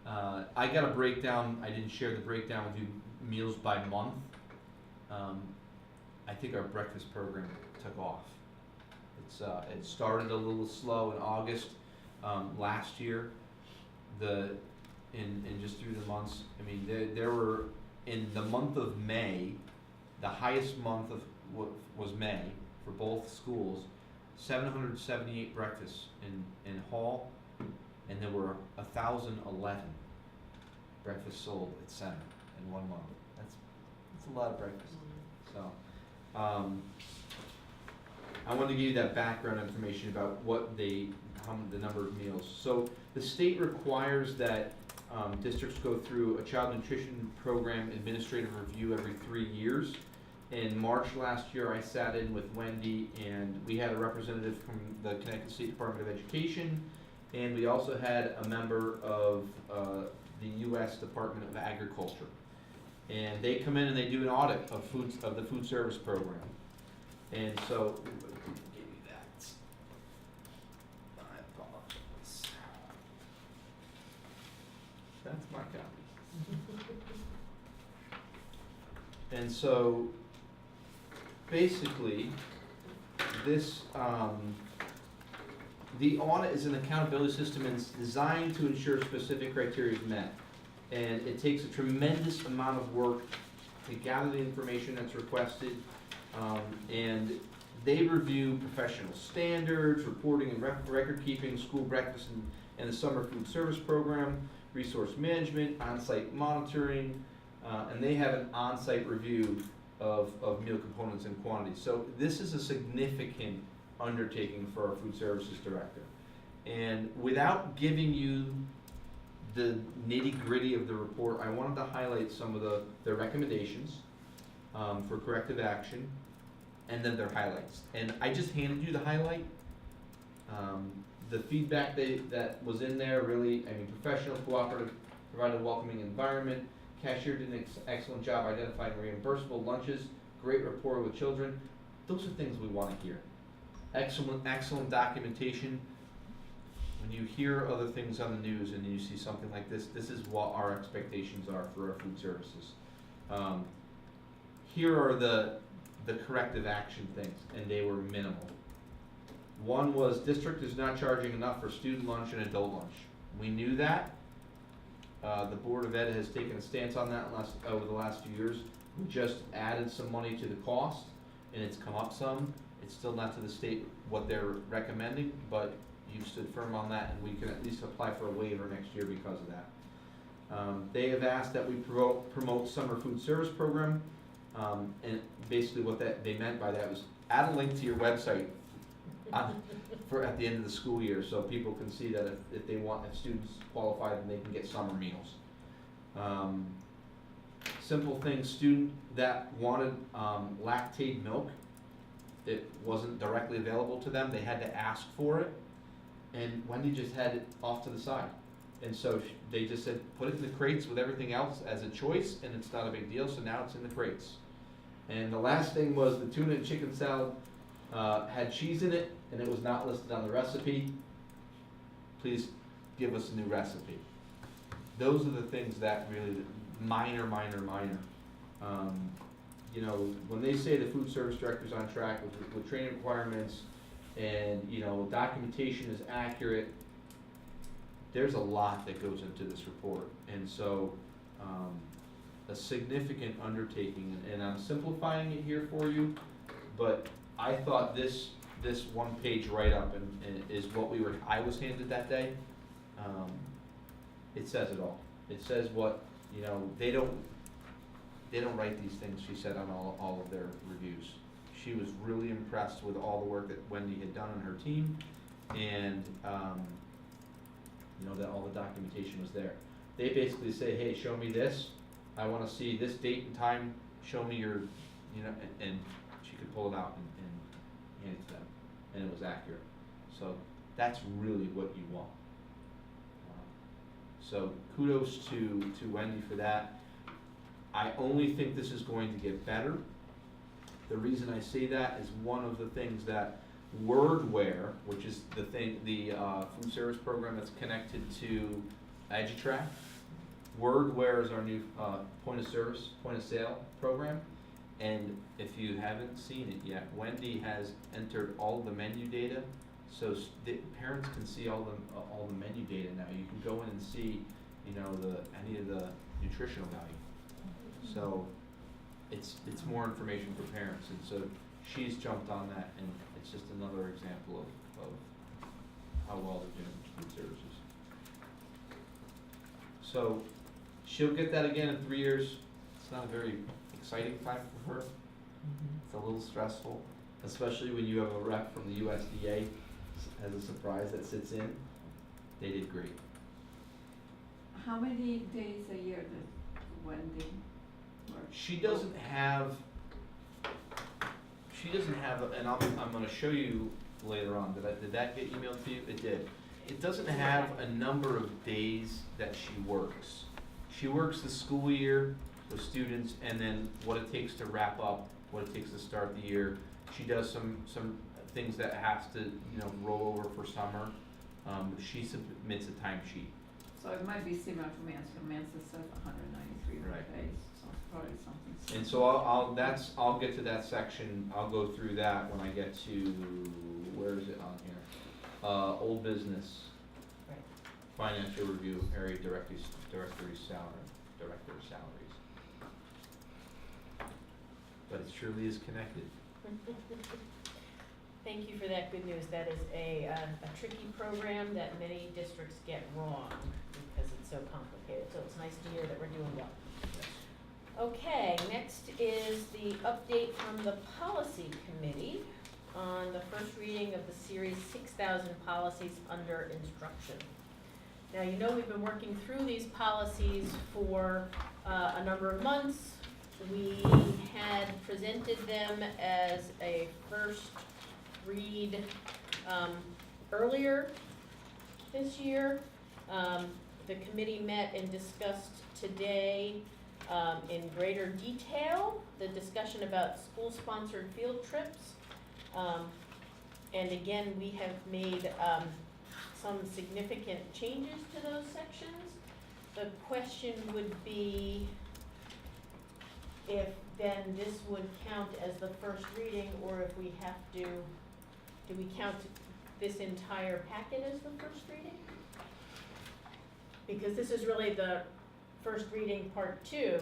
[SPEAKER 2] I got a breakdown, I didn't share the breakdown with you, meals by month. I think our breakfast program took off. It started a little slow in August last year. In just through the months, I mean, there were, in the month of May, the highest month of was May for both schools, 778 breakfasts in Hall, and there were 1,011 breakfasts sold at Center in 1 month. That's a lot of breakfast. So, I wanted to give you that background information about the number of meals. So the state requires that districts go through a child nutrition program administrative review every 3 years. In March last year, I sat in with Wendy, and we had a representative from the Connecticut State Department of Education, and we also had a member of the U.S. Department of Agriculture. And they come in and they do an audit of the food service program. And so, give you that. I apologize. That's my copy. And so, basically, this, the audit is an accountability system and it's designed to ensure specific criteria is met. And it takes a tremendous amount of work to gather the information that's requested. And they review professional standards, reporting and record keeping, school breakfast and the summer food service program, resource management, on-site monitoring, and they have an on-site review of meal components and quantities. So this is a significant undertaking for our food services director. And without giving you the nitty-gritty of the report, I wanted to highlight some of their recommendations for corrective action, and then their highlights. And I just handed you the highlight. The feedback that was in there really, I mean, professional, cooperative, provided a welcoming environment. Cashier did an excellent job identifying reimbursable lunches, great rapport with children. Those are things we want to hear. Excellent documentation. When you hear other things on the news and you see something like this, this is what our expectations are for our food services. Here are the the corrective action things, and they were minimal. One was district is not charging enough for student lunch and adult lunch. We knew that. The Board of Ed has taken a stance on that over the last few years. We just added some money to the cost, and it's come up some. It's still not to the state what they're recommending, but you've stood firm on that, and we can at least apply for a waiver next year because of that. They have asked that we promote summer food service program, and basically what they meant by that was add a link to your website at the end of the school year, so people can see that if students qualify, then they can get summer meals. Simple thing, student that wanted lactate milk, it wasn't directly available to them, they had to ask for it, and Wendy just had it off to the side. And so they just said, put it in the crates with everything else as a choice, and it's not a big deal, so now it's in the crates. And the last thing was the tuna and chicken salad had cheese in it, and it was not listed on the recipe. Please give us a new recipe. Those are the things that really, minor. You know, when they say the food service director's on track with training requirements, and, you know, documentation is accurate, there's a lot that goes into this report, and so a significant undertaking, and I'm simplifying it here for you, but I thought this one page write-up and is what I was handed that day. It says it all. It says what, you know, they don't write these things, she said, on all of their reviews. She was really impressed with all the work that Wendy had done on her team, and you know, that all the documentation was there. They basically say, hey, show me this, I wanna see this date and time, show me your, you know, and she could pull it out and hand it to them, and it was accurate. So that's really what you want. So kudos to Wendy for that. I only think this is going to get better. The reason I say that is one of the things that Wordware, which is the food service program that's connected to EduTrack. Wordware is our new point of sale program, and if you haven't seen it yet, Wendy has entered all the menu data, so the parents can see all the menu data now. You can go in and see, you know, any of the nutritional value. So it's more information for parents, and so she's jumped on that, and it's just another example of how well they're doing food services. So she'll get that again in 3 years. It's not a very exciting time for her. It's a little stressful, especially when you have a rep from the USDA as a surprise that sits in. They did great.
[SPEAKER 3] How many days a year does Wendy work?
[SPEAKER 2] She doesn't have, and I'm gonna show you later on, did that get emailed to you? It did. It doesn't have a number of days that she works. She works the school year with students, and then what it takes to wrap up, what it takes to start the year. She does some things that has to, you know, roll over for summer. She submits a timesheet.
[SPEAKER 3] So it might be similar to Mansfield. Mansfield says 193
[SPEAKER 2] Right.
[SPEAKER 3] days, so it's probably something similar.
[SPEAKER 2] And so I'll get to that section. I'll go through that when I get to, where is it on here? Old business.
[SPEAKER 7] Right.
[SPEAKER 2] Financial review, area director's salaries. But it surely is connected.
[SPEAKER 1] Thank you for that good news. That is a tricky program that many districts get wrong because it's so complicated. So it's nice to hear that we're doing well. Okay, next is the update from the policy committee on the first reading of the series 6,000 policies under instruction. Now, you know we've been working through these policies for a number of months. We had presented them as a first read earlier this year. The committee met and discussed today in greater detail the discussion about school-sponsored field trips. And again, we have made some significant changes to those sections. The question would be, if then this would count as the first reading, or if we have to, do we count this entire packet as the first reading? Because this is really the first reading part two,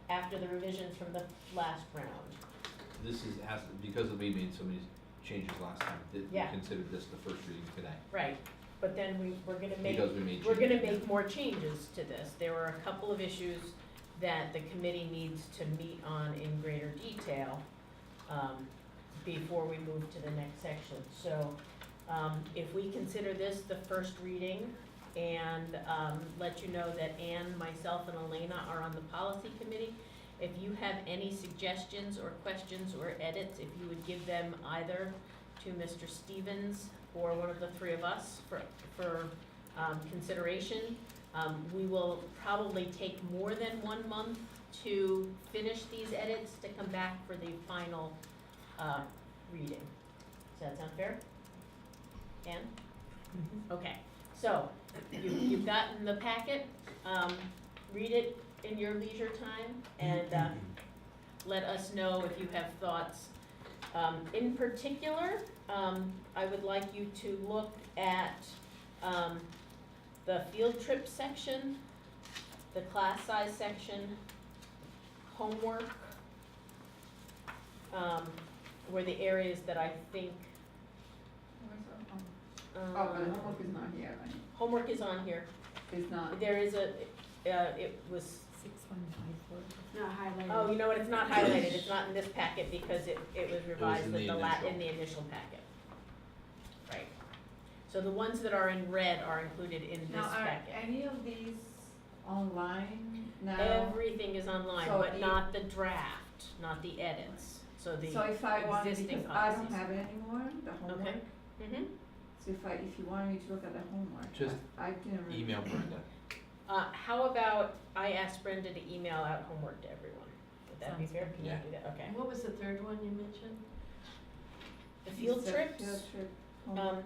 [SPEAKER 1] after the revisions from the last round.
[SPEAKER 2] This is, because we made so many changes last time, that we
[SPEAKER 1] Yeah.
[SPEAKER 2] considered this the first reading today.
[SPEAKER 1] Right, but then we're gonna make,
[SPEAKER 2] Because we made
[SPEAKER 1] we're gonna
[SPEAKER 2] changes.
[SPEAKER 1] make more changes to this. There were a couple of issues that the committee needs to meet on in greater detail, before we move to the next section. So, if we consider this the first reading, and, let you know that Ann, myself, and Elena are on the policy committee. If you have any suggestions or questions or edits, if you would give them either to Mr. Stevens or one of the three of us for consideration. We will probably take more than 1 month to finish these edits to come back for the final reading. Does that sound fair? Ann? Okay, so you've gotten the packet. Read it in your leisure time and let us know if you have thoughts. In particular, I would like you to look at the field trip section, the class size section, homework, were the areas that I think,
[SPEAKER 3] Oh, but the homework is not here, right?
[SPEAKER 1] homework is on here.
[SPEAKER 3] It's not.
[SPEAKER 1] There is a, it was,
[SPEAKER 4] 6154.
[SPEAKER 7] Not highlighted.
[SPEAKER 1] oh, you know what, it's not highlighted, it's not in this packet because it was revised
[SPEAKER 2] in
[SPEAKER 1] with
[SPEAKER 2] the
[SPEAKER 1] the
[SPEAKER 2] initial.
[SPEAKER 1] in the initial packet. Right. So the ones that are in red are included in this
[SPEAKER 3] Now, are
[SPEAKER 1] packet.
[SPEAKER 3] any of these online now?
[SPEAKER 1] Everything is online,
[SPEAKER 3] So
[SPEAKER 1] but
[SPEAKER 3] if-
[SPEAKER 1] not the draft, not the edits, so the
[SPEAKER 3] So if I want,
[SPEAKER 1] existing
[SPEAKER 3] because I don't
[SPEAKER 1] policies.
[SPEAKER 3] have it anymore, the homework.
[SPEAKER 1] Okay. Mm-hmm.
[SPEAKER 3] So if you wanted me to look at the homework,
[SPEAKER 2] Just
[SPEAKER 3] I didn't really.
[SPEAKER 2] Email Brenda.
[SPEAKER 1] How about I ask Brenda to email out homework to everyone? Would that be
[SPEAKER 4] Sounds
[SPEAKER 1] fair?
[SPEAKER 4] good.
[SPEAKER 1] Can you
[SPEAKER 2] Yeah.
[SPEAKER 1] do that? Okay.
[SPEAKER 7] What was the third one you mentioned?
[SPEAKER 1] The field
[SPEAKER 3] It's a
[SPEAKER 1] trips,
[SPEAKER 3] Field trip homework.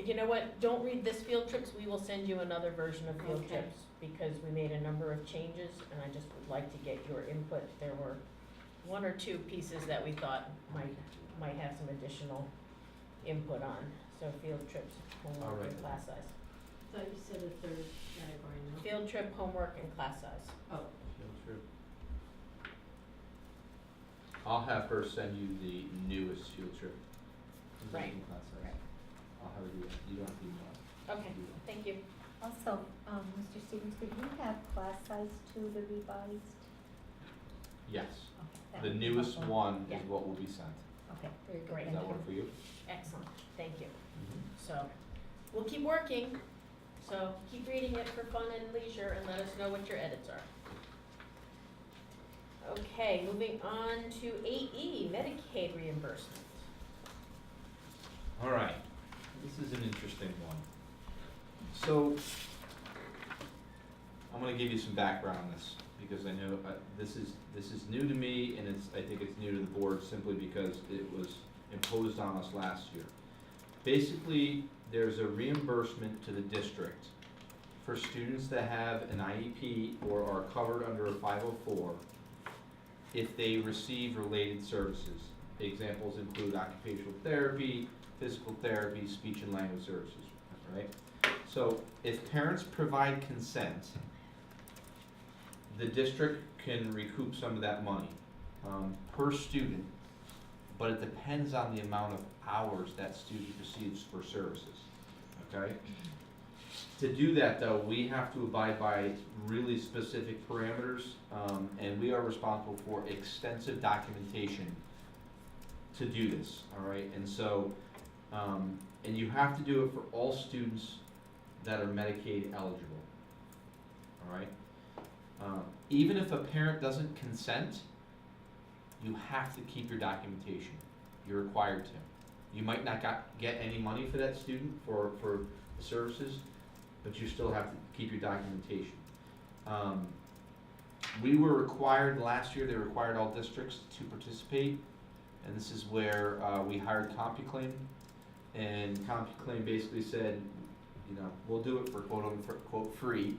[SPEAKER 1] you know what, don't read this field trips, we will send you another version of field
[SPEAKER 7] Okay.
[SPEAKER 1] trips, because we made a number of changes, and I just would like to get your input. There were one or two pieces that we thought might have some additional input on, so field trips, homework,
[SPEAKER 2] Alright.
[SPEAKER 1] and class size.
[SPEAKER 7] I thought you said a third category, no?
[SPEAKER 1] Field trip, homework, and class size.
[SPEAKER 7] Oh,
[SPEAKER 2] Field trip. I'll have her send you the newest field trip.
[SPEAKER 1] Right.
[SPEAKER 2] Class size.
[SPEAKER 1] Right.
[SPEAKER 2] I'll have her do that, you don't have to email it.
[SPEAKER 1] Okay, thank you.
[SPEAKER 4] Also, Mr. Stevens, could you have class size to the revised?
[SPEAKER 2] Yes,
[SPEAKER 4] Okay, that
[SPEAKER 2] the
[SPEAKER 4] would be
[SPEAKER 2] newest
[SPEAKER 4] helpful.
[SPEAKER 2] one
[SPEAKER 1] Yeah.
[SPEAKER 2] is what will be sent.
[SPEAKER 4] Okay, very good,
[SPEAKER 1] Great.
[SPEAKER 2] Does
[SPEAKER 4] thank
[SPEAKER 2] that
[SPEAKER 4] you.
[SPEAKER 2] work for you?
[SPEAKER 1] Excellent, thank you. So, we'll keep working, so keep reading it for fun and leisure and let us know what your edits are. Okay, moving on to 8E, Medicaid reimbursement.
[SPEAKER 2] All right, this is an interesting one. So, I'm gonna give you some background on this, because I know this is new to me, and I think it's new to the board simply because it was imposed on us last year. Basically, there's a reimbursement to the district for students that have an IEP or are covered under a 504 if they receive related services. Examples include occupational therapy, physical therapy, speech and language services, right? So if parents provide consent, the district can recoup some of that money per student, but it depends on the amount of hours that student receives for services, okay? To do that though, we have to abide by really specific parameters, and we are responsible for extensive documentation to do this, all right? And so, and you have to do it for all students that are Medicaid eligible, all right? Even if a parent doesn't consent, you have to keep your documentation. You're required to. You might not get any money for that student for the services, but you still have to keep your documentation. We were required, last year, they required all districts to participate, and this is where we hired CompuClaim, and CompuClaim basically said, you know, we'll do it for quote unquote free.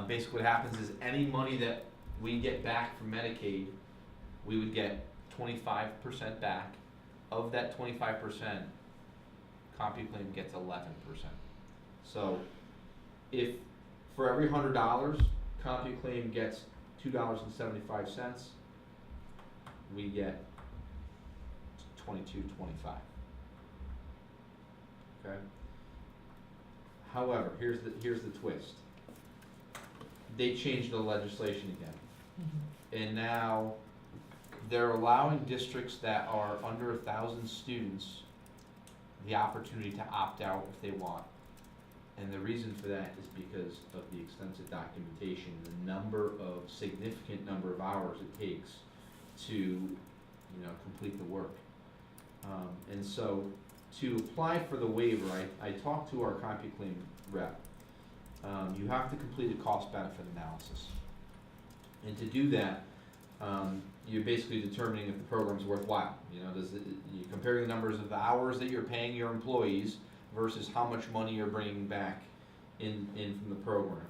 [SPEAKER 2] Basically what happens is any money that we get back from Medicaid, we would get 25% back. Of that 25%, CompuClaim gets 11%. So if for every $100, CompuClaim gets $2.75, we get $22.25. Okay. However, here's the twist. They changed the legislation again, and now they're allowing districts that are under 1,000 students the opportunity to opt out if they want. And the reason for that is because of the extensive documentation, the significant number of hours it takes to, complete the work. And so to apply for the waiver, I talked to our CompuClaim rep. You have to complete a cost-benefit analysis. And to do that, you're basically determining if the program's worthwhile. You're comparing the numbers of the hours that you're paying your employees versus how much money you're bringing back in from the program.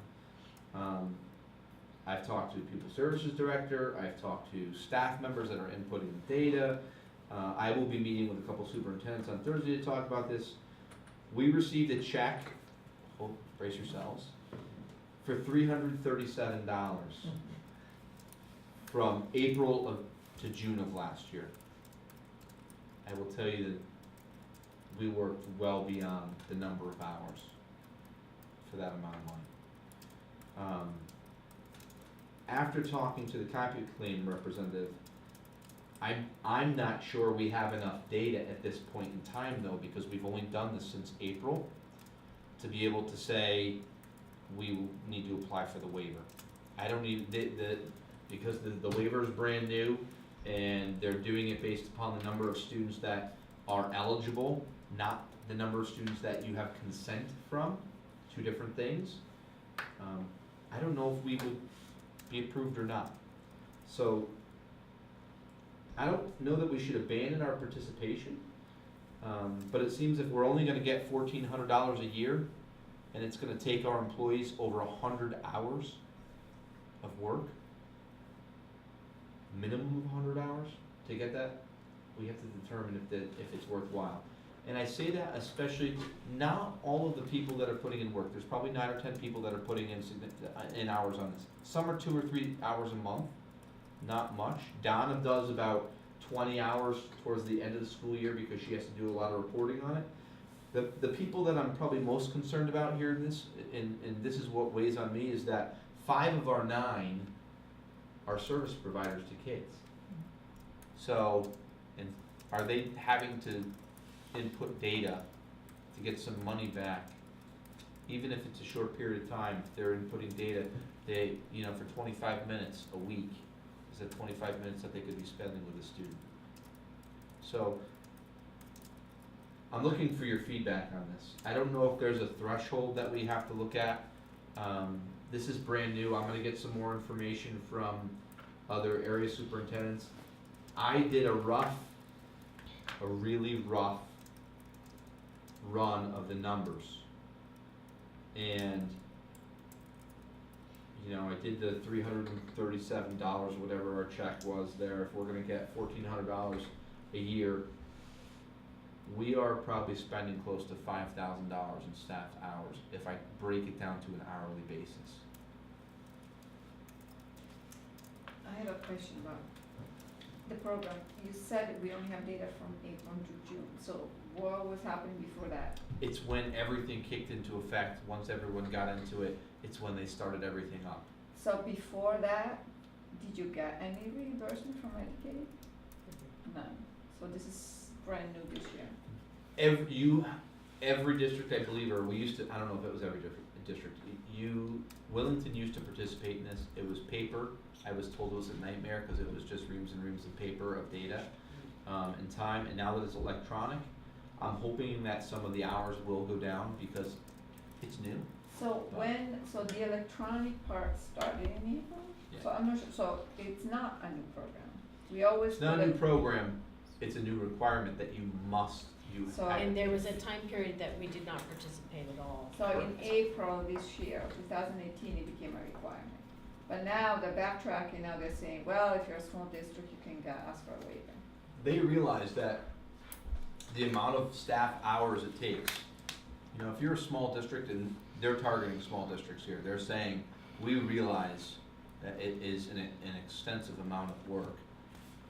[SPEAKER 2] I've talked to the Pupil Services Director, I've talked to staff members that are inputting the data. I will be meeting with a couple superintendents on Thursday to talk about this. We received a check, brace yourselves, for $337 from April to June of last year. I will tell you that we worked well beyond the number of hours for that amount of money. After talking to the CompuClaim representative, I'm not sure we have enough data at this point in time though, because we've only done this since April, to be able to say we need to apply for the waiver. I don't need because the waiver is brand new and they're doing it based upon the number of students that are eligible, not the number of students that you have consent from, two different things. I don't know if we would be approved or not. So I don't know that we should abandon our participation, but it seems if we're only gonna get $1,400 a year and it's gonna take our employees over 100 hours of work, minimum of 100 hours to get that, we have to determine if it's worthwhile. And I say that especially, not all of the people that are putting in work, there's probably 9 or 10 people that are putting in hours on this. Some are 2 or 3 hours a month, not much. Donna does about 20 hours towards the end of the school year because she has to do a lot of reporting on it. The people that I'm probably most concerned about here in this, and this is what weighs on me, is that 5 of our 9 are service providers to kids. So, and are they having to input data to get some money back? Even if it's a short period of time, if they're inputting data, they, for 25 minutes a week, is that 25 minutes that they could be spending with a student? So, I'm looking for your feedback on this. I don't know if there's a threshold that we have to look at. This is brand new. I'm gonna get some more information from other area superintendents. I did a really rough run of the numbers. And, I did the $337, whatever our check was there. If we're gonna get $1,400 a year, we are probably spending close to $5,000 in staff hours if I break it down to an hourly basis.
[SPEAKER 3] I have a question about the program. You said we only have data from April to June, so what was happening before that?
[SPEAKER 2] It's when everything kicked into effect. Once everyone got into it, it's when they started everything up.
[SPEAKER 3] So before that, did you get any reimbursement from Medicaid? None. So this is brand new this year.
[SPEAKER 2] Every district, I believe, or we used to, I don't know if it was every district, Willington used to participate in this. It was paper. I was told it was a nightmare because it was just reams and reams of paper of data and time. And now that it's electronic, I'm hoping that some of the hours will go down because it's new.
[SPEAKER 3] So so the electronic part started in April?
[SPEAKER 2] Yeah.
[SPEAKER 3] So I'm not sure, so it's not a new program. We always.
[SPEAKER 2] It's not a new program. It's a new requirement that you must use.
[SPEAKER 3] So-
[SPEAKER 1] And there was a time period that we did not participate at all.
[SPEAKER 3] So in April this year, 2018, it became a requirement. But now they're backtracking, now they're saying, well, if you're a small district, you can ask for a waiver.
[SPEAKER 2] They realize that the amount of staff hours it takes, you know, if you're a small district, and they're targeting small districts here, they're saying, we realize that it is an extensive amount of work,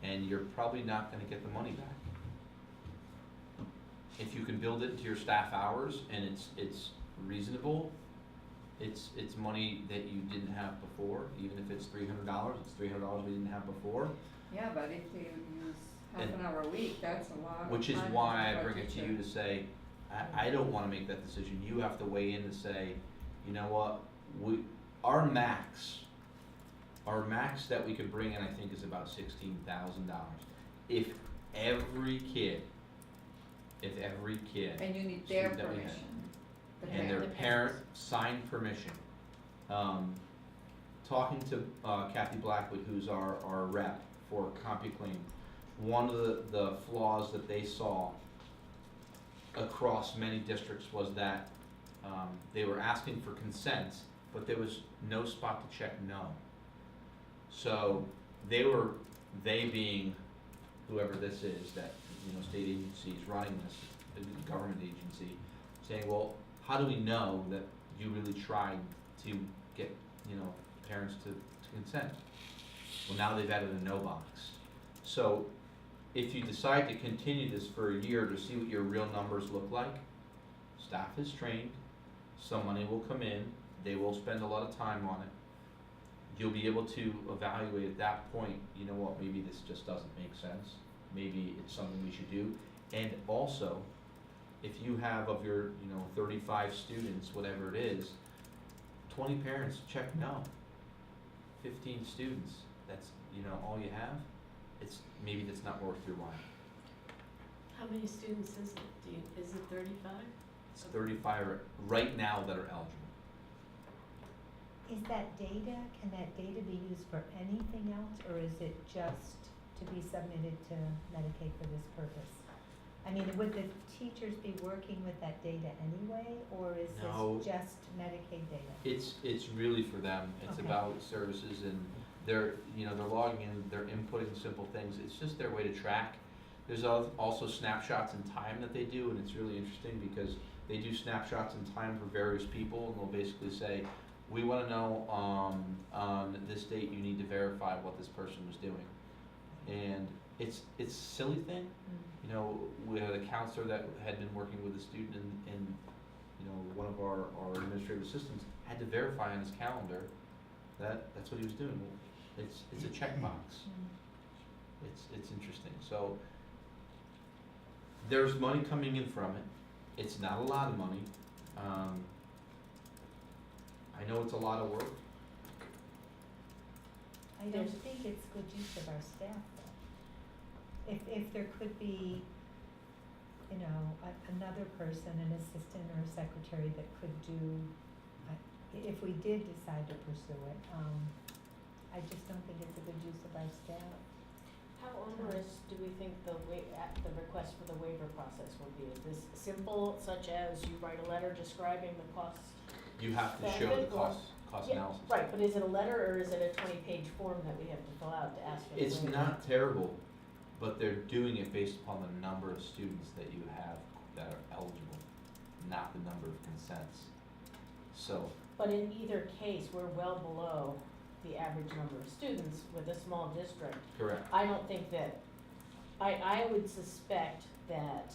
[SPEAKER 2] and you're probably not gonna get the money back. If you can build it into your staff hours and it's reasonable, it's money that you didn't have before, even if it's $300, it's $300 we didn't have before.
[SPEAKER 3] Yeah, but if they use half
[SPEAKER 2] And-
[SPEAKER 3] an hour a week, that's a lot of time.
[SPEAKER 2] Which is why I
[SPEAKER 3] for a
[SPEAKER 2] bring it to
[SPEAKER 3] teacher.
[SPEAKER 2] you to say, I don't wanna make that decision, you have to weigh in to say, you know what, our max that we could bring in, I think, is about $16,000. If every kid,
[SPEAKER 3] And you need their
[SPEAKER 2] student that we had,
[SPEAKER 3] permission. the
[SPEAKER 2] and their
[SPEAKER 3] parent.
[SPEAKER 2] parent signed permission. Talking to Kathy Blackwood, who's our rep for CompuClaim, one of the flaws that they saw across many districts was that they were asking for consent, but there was no spot to check no. So they being whoever this is that, you know, state agency is running this, the government agency, saying, well, how do we know that you really tried to get, you know, parents to consent? Well, now they've added a no box. So if you decide to continue this for a year to see what your real numbers look like, staff is trained, some money will come in, they will spend a lot of time on it. You'll be able to evaluate at that point, you know what, maybe this just doesn't make sense. Maybe it's something we should do. And also, if you have of your, you know, 35 students, whatever it is, 20 parents check no. 15 students, that's, you know, all you have, maybe that's not worth your while.
[SPEAKER 7] How many students is it? Is it 35?
[SPEAKER 2] It's 35 right now that are eligible.
[SPEAKER 4] Is that data, can that data be used for anything else, or is it just to be submitted to Medicaid for this purpose? I mean, would the teachers be working with that data anyway, or is
[SPEAKER 2] No.
[SPEAKER 4] this just Medicaid data?
[SPEAKER 2] It's really for them. It's
[SPEAKER 4] Okay.
[SPEAKER 2] about services, and they're, you know, they're logging in, they're inputting simple things. It's just their way to track. There's also snapshots in time that they do, and it's really interesting because they do snapshots in time for various people, and they'll basically say, we wanna know, on this date, you need to verify what this person was doing. And it's a silly thing. You know, we had a counselor that had been working with a student and you know, one of our administrative assistants had to verify on his calendar that that's what he was doing. It's a checkbox. It's interesting. So there's money coming in from it. It's not a lot of money. I know it's a lot of work.
[SPEAKER 4] I don't think it's good use of our staff though. If there could be, you know, another person, an assistant or a secretary that could do, if we did decide to pursue it, I just don't think it's a good use of our staff.
[SPEAKER 1] How onerous do we think the request for the waiver process will be? Is this simple, such as you write a letter describing the cost?
[SPEAKER 2] You have to show the
[SPEAKER 1] Benefit or-
[SPEAKER 2] cost
[SPEAKER 1] Yeah,
[SPEAKER 2] analysis.
[SPEAKER 1] right, but is it a letter or is it a 20-page form that we have to fill out to ask for the waiver?
[SPEAKER 2] It's not terrible, but they're doing it based upon the number of students that you have that are eligible, not the number of consents. So,
[SPEAKER 1] But in either case, we're well below the average number of students with a small district.
[SPEAKER 2] correct.
[SPEAKER 1] I don't think that, I would suspect that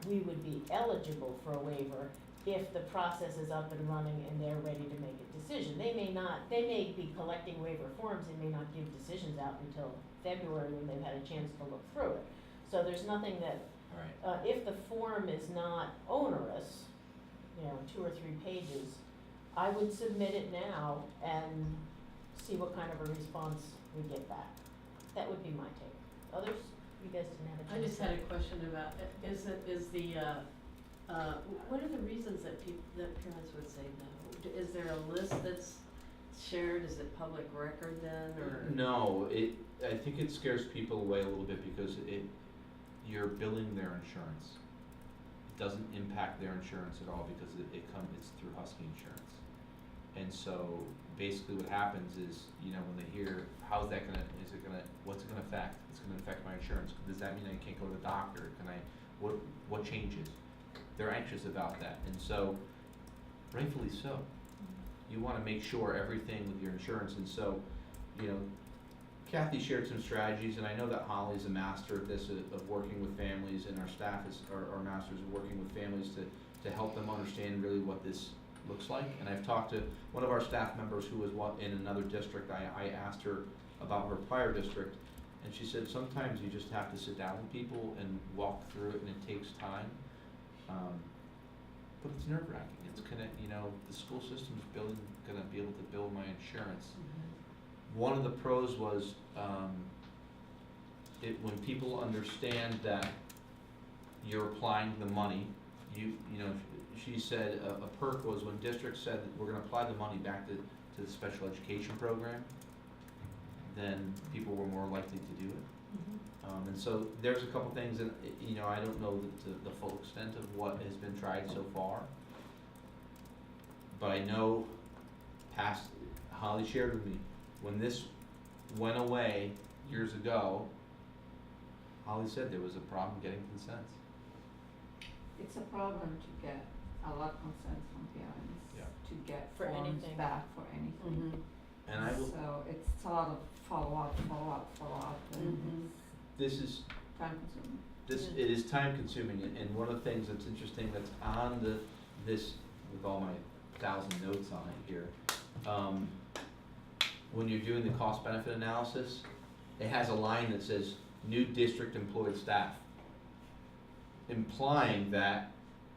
[SPEAKER 1] we would be eligible for a waiver if the process is up and running and they're ready to make a decision. They may be collecting waiver forms, they may not give decisions out until February when they've had a chance to look through it. So there's nothing that,
[SPEAKER 2] All right.
[SPEAKER 1] if the form is not onerous, you know, 2 or 3 pages, I would submit it now and see what kind of a response we get back. That would be my take. Others, you guys didn't have a
[SPEAKER 7] I
[SPEAKER 1] chance.
[SPEAKER 7] just had a question about, what are the reasons that parents would say no? Is there a list that's shared, is it public record then, or?
[SPEAKER 2] No, I think it scares people away a little bit because you're billing their insurance. It doesn't impact their insurance at all because it's through Husky Insurance. And so basically what happens is, you know, when they hear, how's that gonna, what's it gonna affect? It's gonna affect my insurance. Does that mean I can't go to the doctor? What changes? They're anxious about that. And so, rightfully so. You wanna make sure everything with your insurance, and so, you know, Kathy shared some strategies, and I know that Holly's a master of this, of working with families, and our staff are masters of working with families to help them understand really what this looks like. And I've talked to one of our staff members who was in another district. I asked her about her prior district, and she said sometimes you just have to sit down with people and walk through it, and it takes time. But it's nerve-wracking. It's you know, the school system's gonna be able to build my insurance. One of the pros was, when people understand that you're applying the money, you know, she said a perk was when districts said that we're gonna apply the money back to the special education program, then people were more likely to do it. And so there's a couple things, and you know, I don't know the full extent of what has been tried so far, but I know Holly shared with me, when this went away years ago, Holly said there was a problem getting consents.
[SPEAKER 3] It's a problem to get a lot of consent from parents,
[SPEAKER 2] Yeah.
[SPEAKER 3] to get
[SPEAKER 1] For
[SPEAKER 3] forms
[SPEAKER 1] anything.
[SPEAKER 3] back for anything.
[SPEAKER 2] And I will,
[SPEAKER 3] So it's a lot of follow-up, and
[SPEAKER 1] Mhm.
[SPEAKER 2] this is,
[SPEAKER 3] it's time consuming.
[SPEAKER 2] it is time consuming, and one of the things that's interesting that's on this, with all my 1,000 notes on it here, when you're doing the cost benefit analysis, it has a line that says, new district employed staff, implying that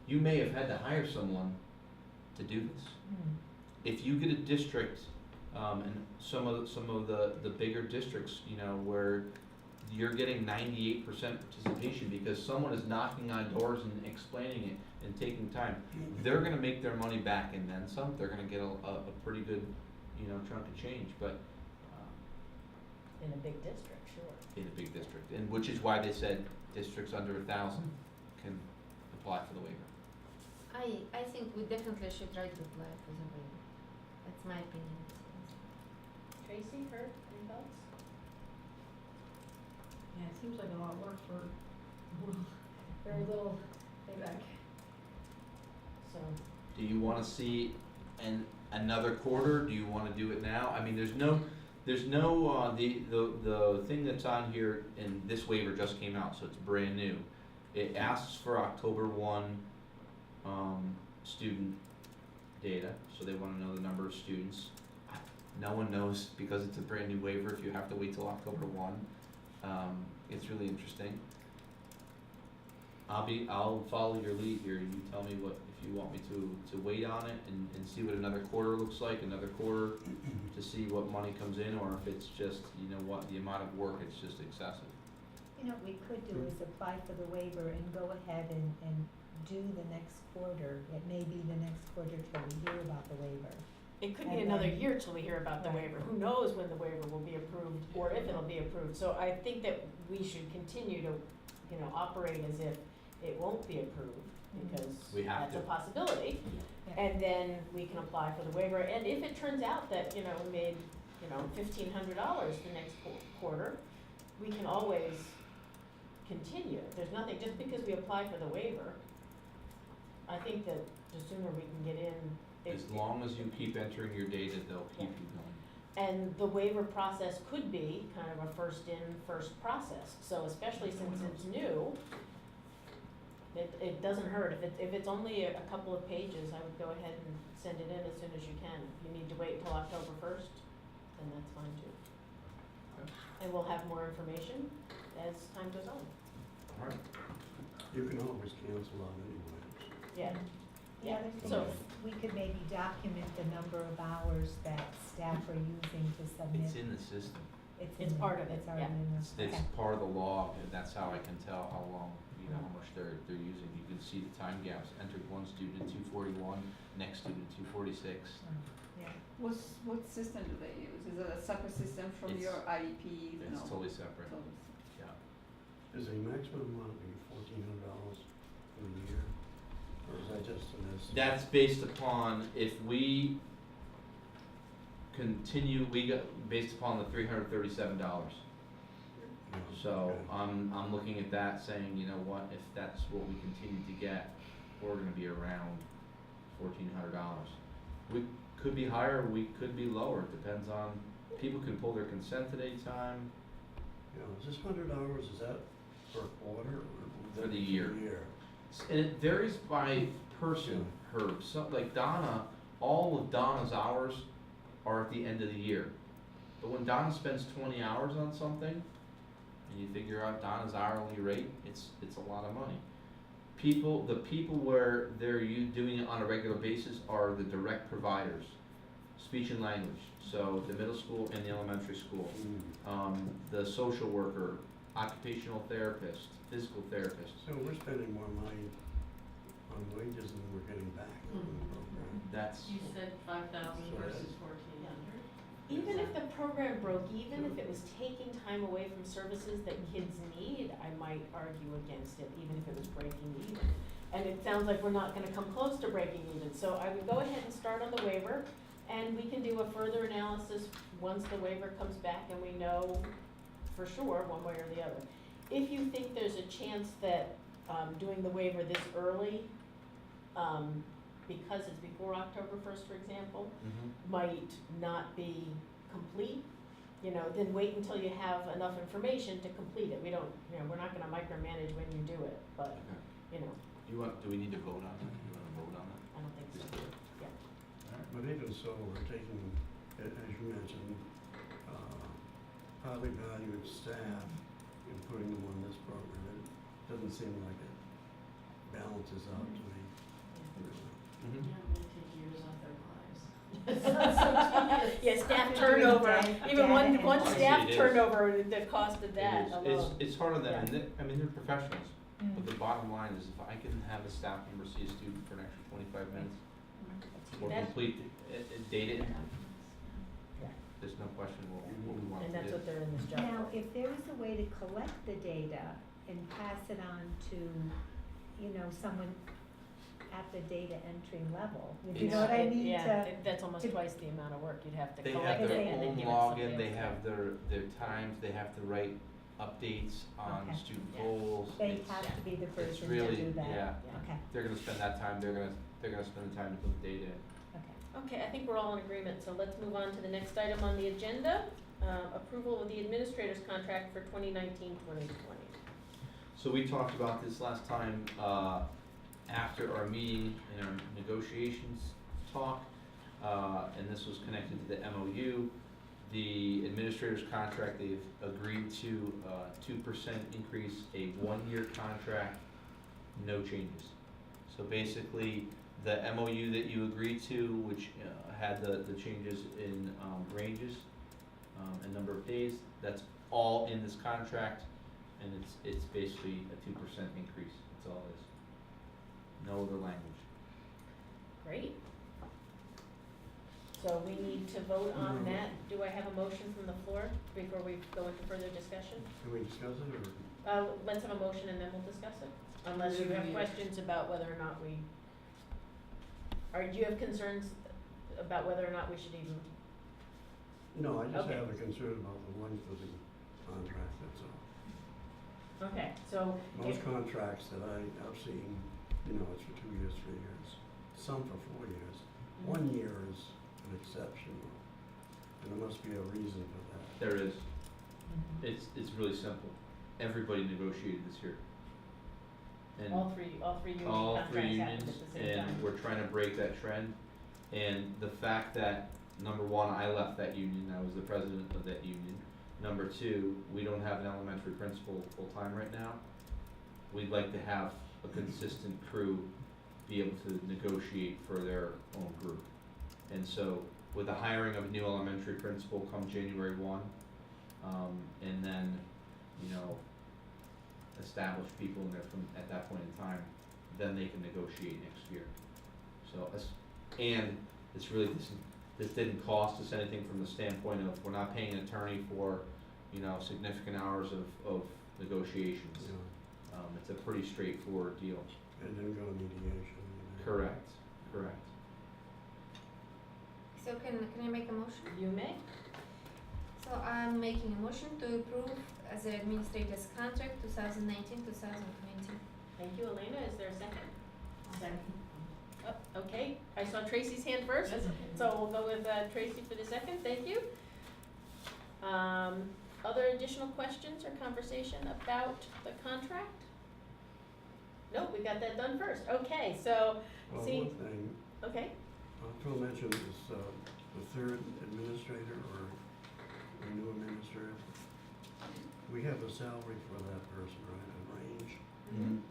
[SPEAKER 2] you may have had to hire someone to do this. If you get a district, and some of the bigger districts, you know, where you're getting 98% participation because someone is knocking on doors and explaining it and taking time, they're gonna make their money back and then some. They're gonna get a pretty good, you know, chunk of change, but
[SPEAKER 1] In a big district, sure.
[SPEAKER 2] in a big district, and which is why they said districts under 1,000 can apply for the waiver.
[SPEAKER 5] I think we definitely should try to apply for the waiver. That's my opinion.
[SPEAKER 1] Tracy, Kurt, any thoughts?
[SPEAKER 7] Yeah, it seems like a lot of work for very little payback.
[SPEAKER 1] So,
[SPEAKER 2] Do you wanna see another quarter? Do you wanna do it now? I mean, there's no, the thing that's on here, and this waiver just came out, so it's brand new. It asks for October 1, student data, so they wanna know the number of students. No one knows, because it's a brand new waiver, if you have to wait till October 1. It's really interesting. I'll follow your lead here. You tell me if you want me to wait on it and see what another quarter looks like, another quarter to see what money comes in, or if it's just, you know what, the amount of work, it's just excessive.
[SPEAKER 4] You know, what we could do is apply for the waiver and go ahead and do the next quarter. It may be the next quarter till we hear about the waiver.
[SPEAKER 1] it could be
[SPEAKER 4] And
[SPEAKER 1] another
[SPEAKER 4] then-
[SPEAKER 1] year till we hear about the
[SPEAKER 4] Right.
[SPEAKER 1] waiver. Who knows when the waiver will be approved or if it'll be approved. So I think that we should continue to, you know, operate as if it won't be approved because
[SPEAKER 2] We have
[SPEAKER 1] that's a
[SPEAKER 2] to.
[SPEAKER 1] possibility.
[SPEAKER 4] Yeah.
[SPEAKER 1] And then we can apply for the waiver. And if it turns out that, you know, we made, you know, $1,500 the next quarter, we can always continue. There's nothing, just because we apply for the waiver, I think that the sooner we can get in.
[SPEAKER 2] As long as you keep entering your data, they'll keep you going.
[SPEAKER 1] And the waiver process could be kind of a first in, first process. So especially since it's new, it doesn't hurt. If it's only a couple of pages, I would go ahead and send it in as soon as you can. If you need to wait until October 1st, then that's fine too.
[SPEAKER 2] Okay.
[SPEAKER 1] And we'll have more information as time goes on.
[SPEAKER 2] All right.
[SPEAKER 6] You can always cancel out anyways.
[SPEAKER 1] Yeah.
[SPEAKER 4] The other thing
[SPEAKER 1] So-
[SPEAKER 4] is, we could maybe document the number of hours that staff are using to submit.
[SPEAKER 2] It's in the system.
[SPEAKER 1] It's part of it,
[SPEAKER 4] It's already
[SPEAKER 1] yeah.
[SPEAKER 4] in the,
[SPEAKER 2] It's
[SPEAKER 4] okay.
[SPEAKER 2] part of the law, and that's how I can tell how long, you know, how much they're using. You can see the time gaps. Entered one student at 2:41, next student 2:46.
[SPEAKER 4] Yeah.
[SPEAKER 3] What system do they use? Is it a separate system from
[SPEAKER 2] It's-
[SPEAKER 3] your IEPs and
[SPEAKER 2] It's
[SPEAKER 3] all?
[SPEAKER 2] totally separate,
[SPEAKER 3] Totally.
[SPEAKER 2] yeah.
[SPEAKER 6] Is a maximum amount be $1,400 in a year? Or is that just an estimate?
[SPEAKER 2] That's based upon if we continue, we got, based upon the $337.
[SPEAKER 6] Yeah,
[SPEAKER 2] So
[SPEAKER 6] okay.
[SPEAKER 2] I'm looking at that saying, you know what, if that's what we continue to get, we're gonna be around $1,400. We could be higher, we could be lower, it depends on, people can pull their consent at any time.
[SPEAKER 6] You know, is this $100, is that per quarter or?
[SPEAKER 2] For the year.
[SPEAKER 6] Year.
[SPEAKER 2] And it varies by person, Herb. So, like Donna, all of Donna's hours are at the end of the year. But when Donna spends 20 hours on something, and you figure out Donna's hourly rate, it's a lot of money. The people where they're doing it on a regular basis are the direct providers, speech and language. So the middle school and the elementary school, the social worker, occupational therapist, physical therapist.
[SPEAKER 6] So we're spending more money on wages than we're getting back from the program.
[SPEAKER 2] That's,
[SPEAKER 7] You said 5,000
[SPEAKER 6] So
[SPEAKER 7] versus
[SPEAKER 6] that-
[SPEAKER 7] 1,400?
[SPEAKER 1] Even if the program broke even, if it was taking time away from services that kids need, I might argue against it, even if it was breaking even. And it sounds like we're not gonna come close to breaking even, so I would go ahead and start on the waiver, and we can do a further analysis once the waiver comes back and we know for sure, one way or the other. If you think there's a chance that, doing the waiver this early, because it's before October first, for example, might not be complete, you know, then wait until you have enough information to complete it. We don't, you know, we're not gonna micromanage when you do it, but, you know,
[SPEAKER 2] do we need to vote on that? You wanna vote on that?
[SPEAKER 1] I don't think so.
[SPEAKER 2] Just do it.
[SPEAKER 6] But even so, we're taking, as you mentioned, highly valued staff and putting them on this program. It doesn't seem like it balances out to me. really.
[SPEAKER 2] Mhm.
[SPEAKER 7] Yeah, it may take years off their lives. It's not so tedious.
[SPEAKER 1] Yeah, staff
[SPEAKER 4] Doing
[SPEAKER 1] turnover,
[SPEAKER 4] data-
[SPEAKER 1] even one
[SPEAKER 4] data
[SPEAKER 1] one
[SPEAKER 4] entry.
[SPEAKER 1] staff
[SPEAKER 2] It is.
[SPEAKER 1] turnover, the cost of that
[SPEAKER 2] It is.
[SPEAKER 1] alone.
[SPEAKER 2] It's harder than,
[SPEAKER 1] Yeah.
[SPEAKER 2] and I mean, they're professionals,
[SPEAKER 4] Mm.
[SPEAKER 2] but the bottom line is if I can have a staff member see a student for an extra 25 minutes or
[SPEAKER 1] That's-
[SPEAKER 2] complete data,
[SPEAKER 1] Yeah.
[SPEAKER 2] there's no question what we want
[SPEAKER 1] And
[SPEAKER 2] to
[SPEAKER 1] that's
[SPEAKER 2] do.
[SPEAKER 1] what they're in this job
[SPEAKER 4] Now,
[SPEAKER 1] for.
[SPEAKER 4] if there was a way to collect the data and pass it on to, you know, someone at the data entry level, you know what I
[SPEAKER 1] It-
[SPEAKER 4] mean?
[SPEAKER 1] Yeah,
[SPEAKER 4] To-
[SPEAKER 1] that's almost
[SPEAKER 4] to-
[SPEAKER 1] twice the amount of work you'd have to
[SPEAKER 2] They
[SPEAKER 1] collect
[SPEAKER 2] have
[SPEAKER 1] it
[SPEAKER 2] their
[SPEAKER 1] and then
[SPEAKER 2] own
[SPEAKER 1] give it to somebody
[SPEAKER 2] login, they
[SPEAKER 1] else.
[SPEAKER 2] have their times, they have to write updates on
[SPEAKER 4] Okay.
[SPEAKER 2] student
[SPEAKER 1] Yeah.
[SPEAKER 2] goals.
[SPEAKER 4] They
[SPEAKER 2] It's-
[SPEAKER 4] have to be the
[SPEAKER 2] it's
[SPEAKER 4] person to
[SPEAKER 2] really-
[SPEAKER 4] do that.
[SPEAKER 2] yeah.
[SPEAKER 4] Okay,
[SPEAKER 2] They're gonna spend that time, they're gonna spend the time to put the data in.
[SPEAKER 4] okay.
[SPEAKER 1] Okay, I think we're all in agreement, so let's move on to the next item on the agenda. Approval of the administrator's contract for 2019-2020.
[SPEAKER 2] So we talked about this last time, after our meeting and our negotiations talk, and this was connected to the MOU. The administrator's contract, they've agreed to 2% increase, a 1-year contract, no changes. So basically, the MOU that you agreed to, which had the changes in ranges and number of days, that's all in this contract, and it's basically a 2% increase, that's all it is. No other language.
[SPEAKER 1] Great. So we need to vote on that. Do I have a motion from the floor before we go into further discussion?
[SPEAKER 6] Can we discuss it or?
[SPEAKER 1] Let's have a motion and then we'll discuss it, unless you have questions about whether or not we, or do you have concerns about whether or not we should even,
[SPEAKER 6] No, I just
[SPEAKER 1] Okay.
[SPEAKER 6] have a concern about the length of the contract, that's all.
[SPEAKER 1] okay, so.
[SPEAKER 6] Most contracts that I've seen, you know, it's for 2 years, 3 years, some for 4 years. 1 year is an exception, and there must be a reason for that.
[SPEAKER 2] There is,
[SPEAKER 4] Mhm.
[SPEAKER 2] it's really simple. Everybody negotiated this year. And
[SPEAKER 1] All three union
[SPEAKER 2] all
[SPEAKER 1] contracts
[SPEAKER 2] three
[SPEAKER 1] happened
[SPEAKER 2] unions,
[SPEAKER 1] at the same time.
[SPEAKER 2] and we're trying to break that trend. And the fact that, number one, I left that union, I was the president of that union. Number two, we don't have an elementary principal full-time right now. We'd like to have a consistent crew be able to negotiate for their own group. And so, with the hiring of a new elementary principal come January 1, and then, you know, establish people in there from, at that point in time, then they can negotiate next year. So, and it's really, this didn't cost us anything from the standpoint of, we're not paying an attorney for, you know, significant hours of negotiations.
[SPEAKER 6] You know,
[SPEAKER 2] It's a pretty straightforward deal.
[SPEAKER 6] and then go to mediation.
[SPEAKER 2] Correct, correct.
[SPEAKER 5] So So can I make a motion?
[SPEAKER 1] You may.
[SPEAKER 5] So I'm making a motion to approve as an administrator's contract 2019-2020.
[SPEAKER 1] Thank you, Elena. Is there a second? Oh, okay. I saw Tracy's hand first, so we'll go with Tracy for the second. Thank you. Other additional questions or conversation about the contract? Nope, we got that done first. Okay, so,
[SPEAKER 6] Well,
[SPEAKER 1] see,
[SPEAKER 6] one thing,
[SPEAKER 1] okay.
[SPEAKER 6] Phil mentioned is, the third administrator or the new administrator. We have a salary for that person, right, a range,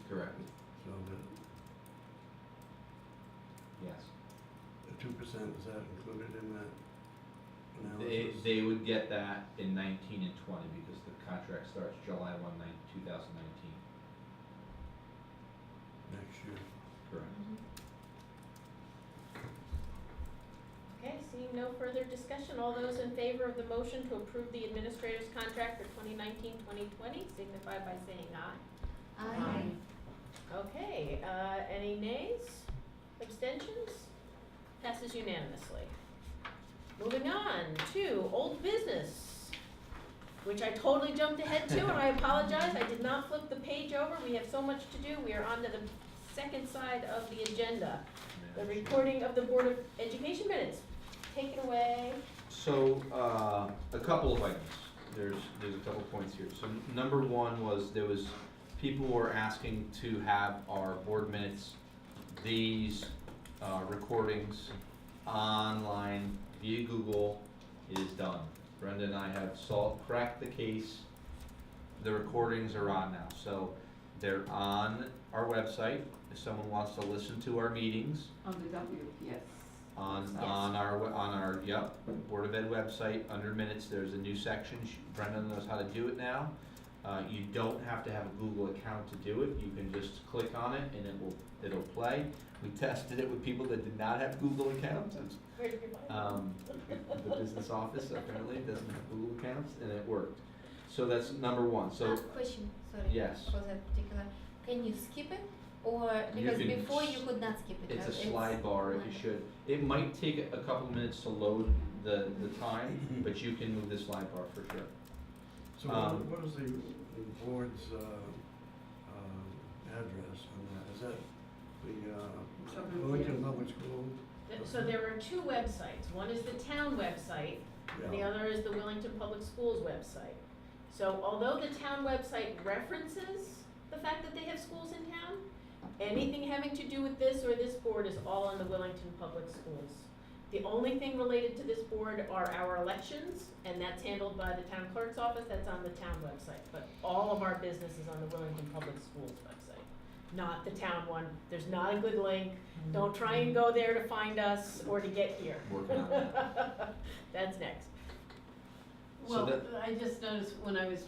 [SPEAKER 2] Correct,
[SPEAKER 6] so
[SPEAKER 2] yes.
[SPEAKER 6] the 2%, is that included in that
[SPEAKER 2] They,
[SPEAKER 6] analysis?
[SPEAKER 2] they would get that in 19 and 20 because the contract starts July 1, 2019.
[SPEAKER 6] Next year.
[SPEAKER 2] Correct.
[SPEAKER 1] Okay, seeing no further discussion, all those in favor of the motion to approve the administrator's contract for 2019-2020 signify by saying aye. Okay, any nays? Abstentions? Passes unanimously. Moving on to old business, which I totally jumped ahead to, and I apologize, I did not flip the page over, we have so much to do, we are on to the second side of the agenda. The recording of the Board of Education minutes. Take it away.
[SPEAKER 2] So, a couple of items. There's a couple points here. So number one was there was people were asking to have our board minutes, these recordings online via Google. It is done. Brenda and I have cracked the case. The recordings are on now. So they're on our website. If someone wants to listen to our meetings,
[SPEAKER 3] On the WPS.
[SPEAKER 2] on our Board of Ed website, under minutes, there's a new section. Brenda knows how to do it now. You don't have to have a Google account to do it. You can just click on it and it'll play. We tested it with people that did not have Google accounts.
[SPEAKER 1] Where did you find it?
[SPEAKER 2] The business office apparently doesn't have Google accounts, and it worked. So that's number one. So
[SPEAKER 5] Question, sorry.
[SPEAKER 2] yes.
[SPEAKER 5] For that particular, can you skip it? Or,
[SPEAKER 2] You
[SPEAKER 5] because
[SPEAKER 2] can
[SPEAKER 5] before you could not skip it.
[SPEAKER 2] It's a
[SPEAKER 5] right?
[SPEAKER 2] slide bar, it
[SPEAKER 5] slide.
[SPEAKER 2] should, it might take a couple minutes to load the time, but you can move the slide bar for sure.
[SPEAKER 6] So what is the board's, address on that? Is that the, Willington Public School?
[SPEAKER 1] So there are two websites. One is the town website, and the
[SPEAKER 6] Yeah.
[SPEAKER 1] other is the Willington Public Schools website. So although the town website references the fact that they have schools in town, anything having to do with this or this board is all on the Willington Public Schools. The only thing related to this board are our elections, and that's handled by the town clerk's office, that's on the town website. But all of our business is on the Willington Public Schools website, not the town one. There's not a good link. Don't try and go there to find us or to get here.
[SPEAKER 2] Working on that.
[SPEAKER 1] That's next.
[SPEAKER 2] So
[SPEAKER 7] Well,
[SPEAKER 2] that-
[SPEAKER 7] I just noticed when I was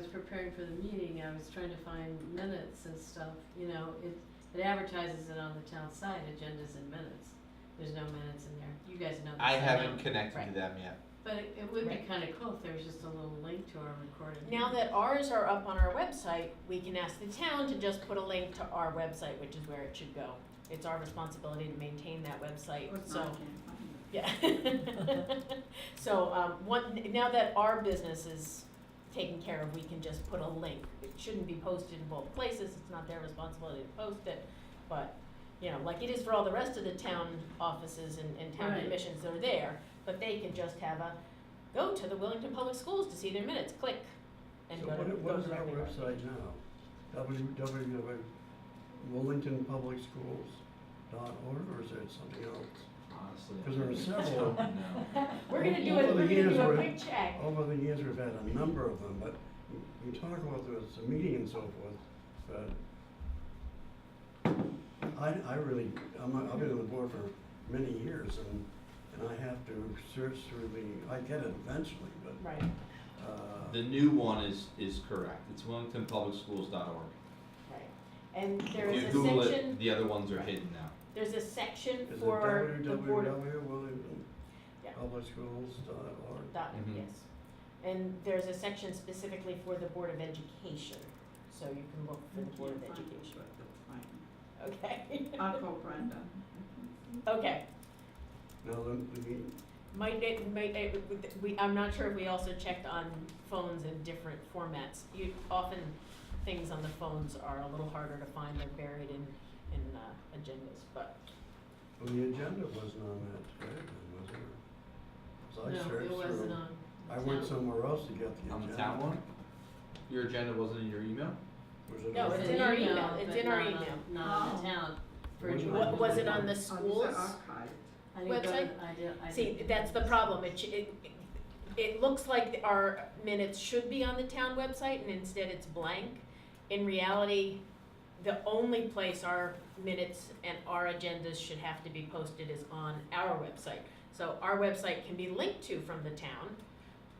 [SPEAKER 7] preparing for the meeting, I was trying to find minutes and stuff, you know, it advertises it on the town site, agendas and minutes. There's no minutes in there. You guys know this.
[SPEAKER 2] I
[SPEAKER 7] know.
[SPEAKER 2] haven't connected
[SPEAKER 1] Right.
[SPEAKER 2] to them yet.
[SPEAKER 7] But it would be
[SPEAKER 1] Right.
[SPEAKER 7] kinda cool if there was just a little link to our recorded.
[SPEAKER 1] Now
[SPEAKER 7] meeting.
[SPEAKER 1] that ours are up on our website, we can ask the town to just put a link to our website, which is where it should go. It's our responsibility to maintain that website, so. Yeah. So, now that our business is taken care of, we can just put a link. It shouldn't be posted in both places, it's not their responsibility to post it, but, you know, like it is for all the rest of the town offices and town
[SPEAKER 7] Right.
[SPEAKER 1] commissions that are there, but they could just have go to the Willington Public Schools to see their minutes, click, and
[SPEAKER 6] So
[SPEAKER 1] go to,
[SPEAKER 6] what is our
[SPEAKER 1] directly to
[SPEAKER 6] website now? www.willingtonpublicschools.org, or is it something else?
[SPEAKER 2] Honestly.
[SPEAKER 6] Because there are several.
[SPEAKER 2] No.
[SPEAKER 1] We're gonna do
[SPEAKER 6] Over
[SPEAKER 1] it,
[SPEAKER 6] the
[SPEAKER 1] we're gonna
[SPEAKER 6] years,
[SPEAKER 1] do a
[SPEAKER 6] we're-
[SPEAKER 1] quick check.
[SPEAKER 6] Over the years, we've had a number of them, but you talk about the meeting and so forth, but I've been on the board for many years, and I have to search through I get it eventually, but,
[SPEAKER 1] Right,
[SPEAKER 2] The new one is correct. It's WillingtonPublicSchools.org.
[SPEAKER 1] right. And there
[SPEAKER 2] If
[SPEAKER 1] is
[SPEAKER 2] you
[SPEAKER 1] a
[SPEAKER 2] Google
[SPEAKER 1] section,
[SPEAKER 2] it, the other ones are hidden now.
[SPEAKER 1] there's a section
[SPEAKER 6] is it
[SPEAKER 1] for the board of, Yeah.
[SPEAKER 6] www.willingtonpublicschools.org?
[SPEAKER 2] Mhm.
[SPEAKER 1] yes. And there's a section specifically for the Board of Education, so you can look for the Board of Education. Okay.
[SPEAKER 3] I'll call Brenda.
[SPEAKER 1] Okay,
[SPEAKER 6] Now,
[SPEAKER 1] I'm not sure if we also checked on phones in different formats. Often things on the phones are a little harder to find, they're buried in agendas, but.
[SPEAKER 6] well, the agenda wasn't on that today, then, was it? 'Cause I
[SPEAKER 7] No,
[SPEAKER 6] searched
[SPEAKER 7] it wasn't
[SPEAKER 6] through-
[SPEAKER 7] on.
[SPEAKER 6] I went
[SPEAKER 7] town.
[SPEAKER 6] somewhere else to get the agenda.
[SPEAKER 2] On the town one? Your agenda wasn't in your email?
[SPEAKER 6] Was it
[SPEAKER 1] No,
[SPEAKER 6] on
[SPEAKER 1] it's
[SPEAKER 6] the-
[SPEAKER 1] in our email. It's
[SPEAKER 7] but
[SPEAKER 1] in our
[SPEAKER 7] not on-
[SPEAKER 1] email.
[SPEAKER 7] Not on the
[SPEAKER 3] Oh.
[SPEAKER 7] town. for
[SPEAKER 6] Was it-
[SPEAKER 7] joint
[SPEAKER 1] What, was it on the
[SPEAKER 7] meeting.
[SPEAKER 1] schools?
[SPEAKER 7] I didn't go to-
[SPEAKER 1] website?
[SPEAKER 7] I
[SPEAKER 1] See,
[SPEAKER 7] didn't-
[SPEAKER 1] that's the problem, it looks like our minutes should be on the town website and instead it's blank. In reality, the only place our minutes and our agendas should have to be posted is on our website. So our website can be linked to from the town,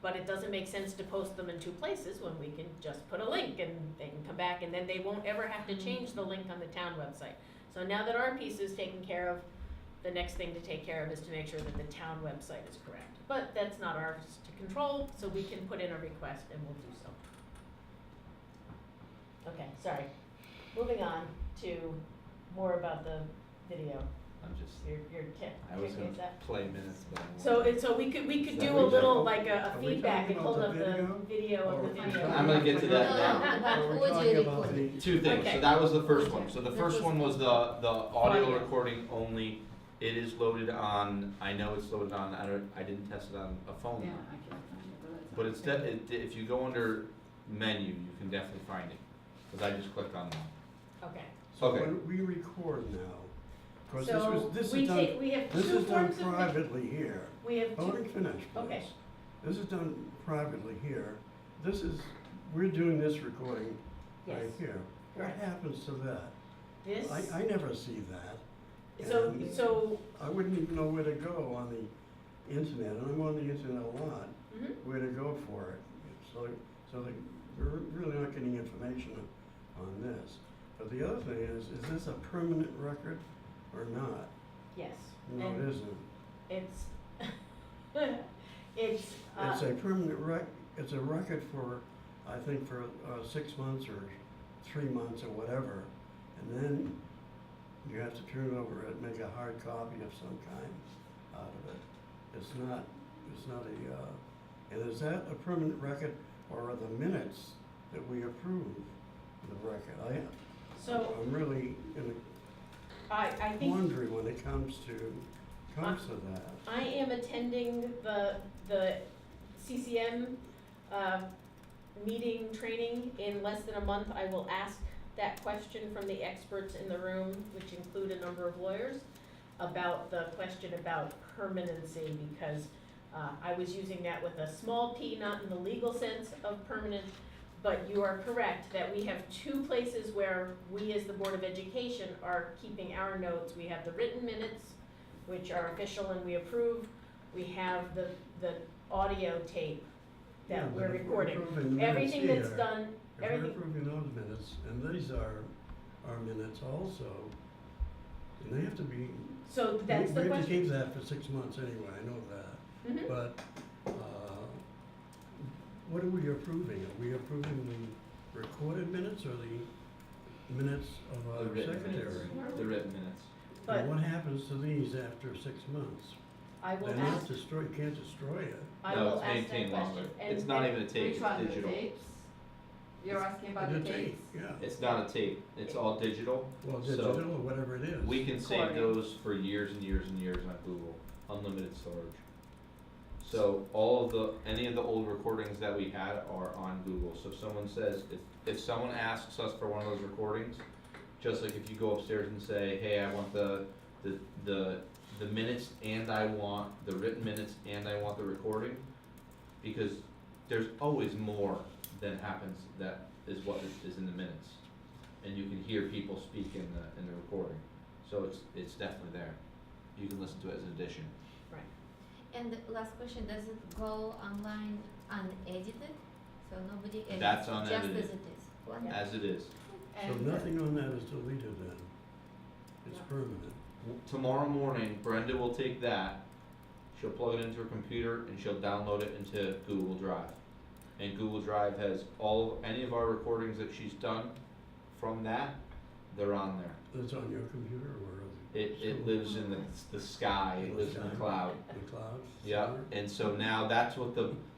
[SPEAKER 1] but it doesn't make sense to post them in two places when we can just put a link and they can come back and then they won't ever have to change the link on the town website. So now that our piece is taken care of, the next thing to take care of is to make sure that the town website is correct. But that's not ours to control, so we can put in a request and we'll do so. Okay, sorry. Moving on to more about the video,
[SPEAKER 2] I'm just,
[SPEAKER 1] your tip.
[SPEAKER 2] I was
[SPEAKER 1] Okay,
[SPEAKER 2] gonna
[SPEAKER 1] is that-
[SPEAKER 2] play minutes, but I won't.
[SPEAKER 1] So we could
[SPEAKER 2] Is that
[SPEAKER 1] do a
[SPEAKER 2] what
[SPEAKER 1] little,
[SPEAKER 6] you're-
[SPEAKER 1] like a
[SPEAKER 6] Are we
[SPEAKER 1] feedback
[SPEAKER 6] talking
[SPEAKER 1] and hold
[SPEAKER 6] about
[SPEAKER 1] up
[SPEAKER 6] the
[SPEAKER 1] the
[SPEAKER 6] video?
[SPEAKER 1] video of the
[SPEAKER 6] Or-
[SPEAKER 1] video.
[SPEAKER 2] I'm gonna get to that
[SPEAKER 5] No,
[SPEAKER 2] now.
[SPEAKER 5] no,
[SPEAKER 6] Or we're
[SPEAKER 5] audio
[SPEAKER 6] talking about
[SPEAKER 5] recording.
[SPEAKER 6] the-
[SPEAKER 2] Two things,
[SPEAKER 1] Okay.
[SPEAKER 2] so that was the first one, so the
[SPEAKER 5] That
[SPEAKER 2] first
[SPEAKER 5] was-
[SPEAKER 2] one was the audio
[SPEAKER 1] Audio.
[SPEAKER 2] recording only. It is loaded on, I know it's loaded on, I didn't test it on a phone.
[SPEAKER 3] Yeah, I can't find it,
[SPEAKER 2] But it's, if you go under menu, you can definitely find it, cause I just clicked on that.
[SPEAKER 1] Okay,
[SPEAKER 6] So
[SPEAKER 2] Okay.
[SPEAKER 6] when we record now, cause
[SPEAKER 1] so
[SPEAKER 6] this
[SPEAKER 1] we
[SPEAKER 6] is done,
[SPEAKER 1] take, we have
[SPEAKER 6] this
[SPEAKER 1] two
[SPEAKER 6] is done
[SPEAKER 1] forms of,
[SPEAKER 6] privately here.
[SPEAKER 1] we have
[SPEAKER 6] Oh, let me
[SPEAKER 1] two,
[SPEAKER 6] finish,
[SPEAKER 1] Okay.
[SPEAKER 6] please. This is done privately here. This is, we're doing this recording right
[SPEAKER 1] yes,
[SPEAKER 6] here. What
[SPEAKER 1] correct.
[SPEAKER 6] happens to that?
[SPEAKER 1] This,
[SPEAKER 6] I never see that. And
[SPEAKER 1] so,
[SPEAKER 6] I wouldn't even know where to go on the internet, and I'm on the internet a lot,
[SPEAKER 1] mhm.
[SPEAKER 6] where to go for it. So that we're really not getting information on this. But the other thing is this a permanent record or not?
[SPEAKER 1] Yes,
[SPEAKER 6] No,
[SPEAKER 1] and
[SPEAKER 6] it isn't.
[SPEAKER 1] it's, it's,
[SPEAKER 6] It's a permanent it's a record for, I think, for 6 months or 3 months or whatever. And then you have to turn it over and make a hard copy of some kind out of it. It's not and is that a permanent record or are the minutes that we approve the record?
[SPEAKER 1] so,
[SPEAKER 6] I'm really in
[SPEAKER 1] I
[SPEAKER 6] a
[SPEAKER 1] think
[SPEAKER 6] quandary when it comes to that.
[SPEAKER 1] I am attending the CCM, meeting training in less than a month. I will ask that question from the experts in the room, which include a number of lawyers, about the question about permanency, because I was using that with a small p, not in the legal sense of permanent, but you are correct that we have two places where we as the Board of Education are keeping our notes. We have the written minutes, which are official and we approve. We have the audio tape
[SPEAKER 6] Yeah,
[SPEAKER 1] that
[SPEAKER 6] but
[SPEAKER 1] we're
[SPEAKER 6] if
[SPEAKER 1] recording.
[SPEAKER 6] approving minutes
[SPEAKER 1] Everything that's
[SPEAKER 6] here,
[SPEAKER 1] done,
[SPEAKER 6] If we're
[SPEAKER 1] everything,
[SPEAKER 6] approving those minutes, and these are our minutes also, and they have to be,
[SPEAKER 1] so that's the
[SPEAKER 6] we have to
[SPEAKER 1] question.
[SPEAKER 6] keep that for 6 months anyway, I know that.
[SPEAKER 1] Mhm.
[SPEAKER 6] But, what are we approving? Are we approving the recorded minutes or the minutes of
[SPEAKER 2] The
[SPEAKER 6] our
[SPEAKER 2] written
[SPEAKER 6] secretary?
[SPEAKER 2] The written minutes.
[SPEAKER 1] But
[SPEAKER 6] And what happens to these after 6 months?
[SPEAKER 1] I will
[SPEAKER 6] They're not
[SPEAKER 1] ask,
[SPEAKER 6] destroyed, you can't destroy it.
[SPEAKER 1] I
[SPEAKER 2] No,
[SPEAKER 1] will
[SPEAKER 2] it's
[SPEAKER 1] ask that
[SPEAKER 2] maintained
[SPEAKER 1] question.
[SPEAKER 2] longer.
[SPEAKER 1] And-
[SPEAKER 2] It's not
[SPEAKER 1] and-
[SPEAKER 2] even a tape,
[SPEAKER 3] Which
[SPEAKER 2] it's
[SPEAKER 3] one, the
[SPEAKER 2] digital.
[SPEAKER 3] tapes? You're asking about the
[SPEAKER 6] tape,
[SPEAKER 3] tapes?
[SPEAKER 6] yeah.
[SPEAKER 2] It's not a tape, it's all digital.
[SPEAKER 6] Well,
[SPEAKER 2] So,
[SPEAKER 6] digital or whatever it is.
[SPEAKER 2] We can save
[SPEAKER 1] Recording.
[SPEAKER 2] those for years and years and years on Google, unlimited storage. So all of any of the old recordings that we had are on Google. So if someone says, if someone asks us for one of those recordings, just like if you go upstairs and say, hey, I want the minutes and I want the written minutes and I want the recording, because there's always more than happens that is what is in the minutes. And you can hear people speak in the recording. So it's definitely there. You can listen to it as an addition.
[SPEAKER 5] And the last question, does it go online unedited? So nobody edits,
[SPEAKER 2] That's
[SPEAKER 5] just
[SPEAKER 2] unedited.
[SPEAKER 5] as it is? Wonderful.
[SPEAKER 2] As it is.
[SPEAKER 6] So
[SPEAKER 1] and-
[SPEAKER 6] nothing on that is deleted then? It's
[SPEAKER 1] No.
[SPEAKER 6] permanent?
[SPEAKER 2] Tomorrow morning, Brenda will take that, she'll plug it into her computer and she'll download it into Google Drive. And Google Drive has any of our recordings that she's done from that, they're on there.
[SPEAKER 6] It's on your computer or where is it?
[SPEAKER 2] It lives in the sky, it lives in the cloud.
[SPEAKER 6] The clouds.
[SPEAKER 2] Yeah,
[SPEAKER 6] summer.
[SPEAKER 2] and so now that's what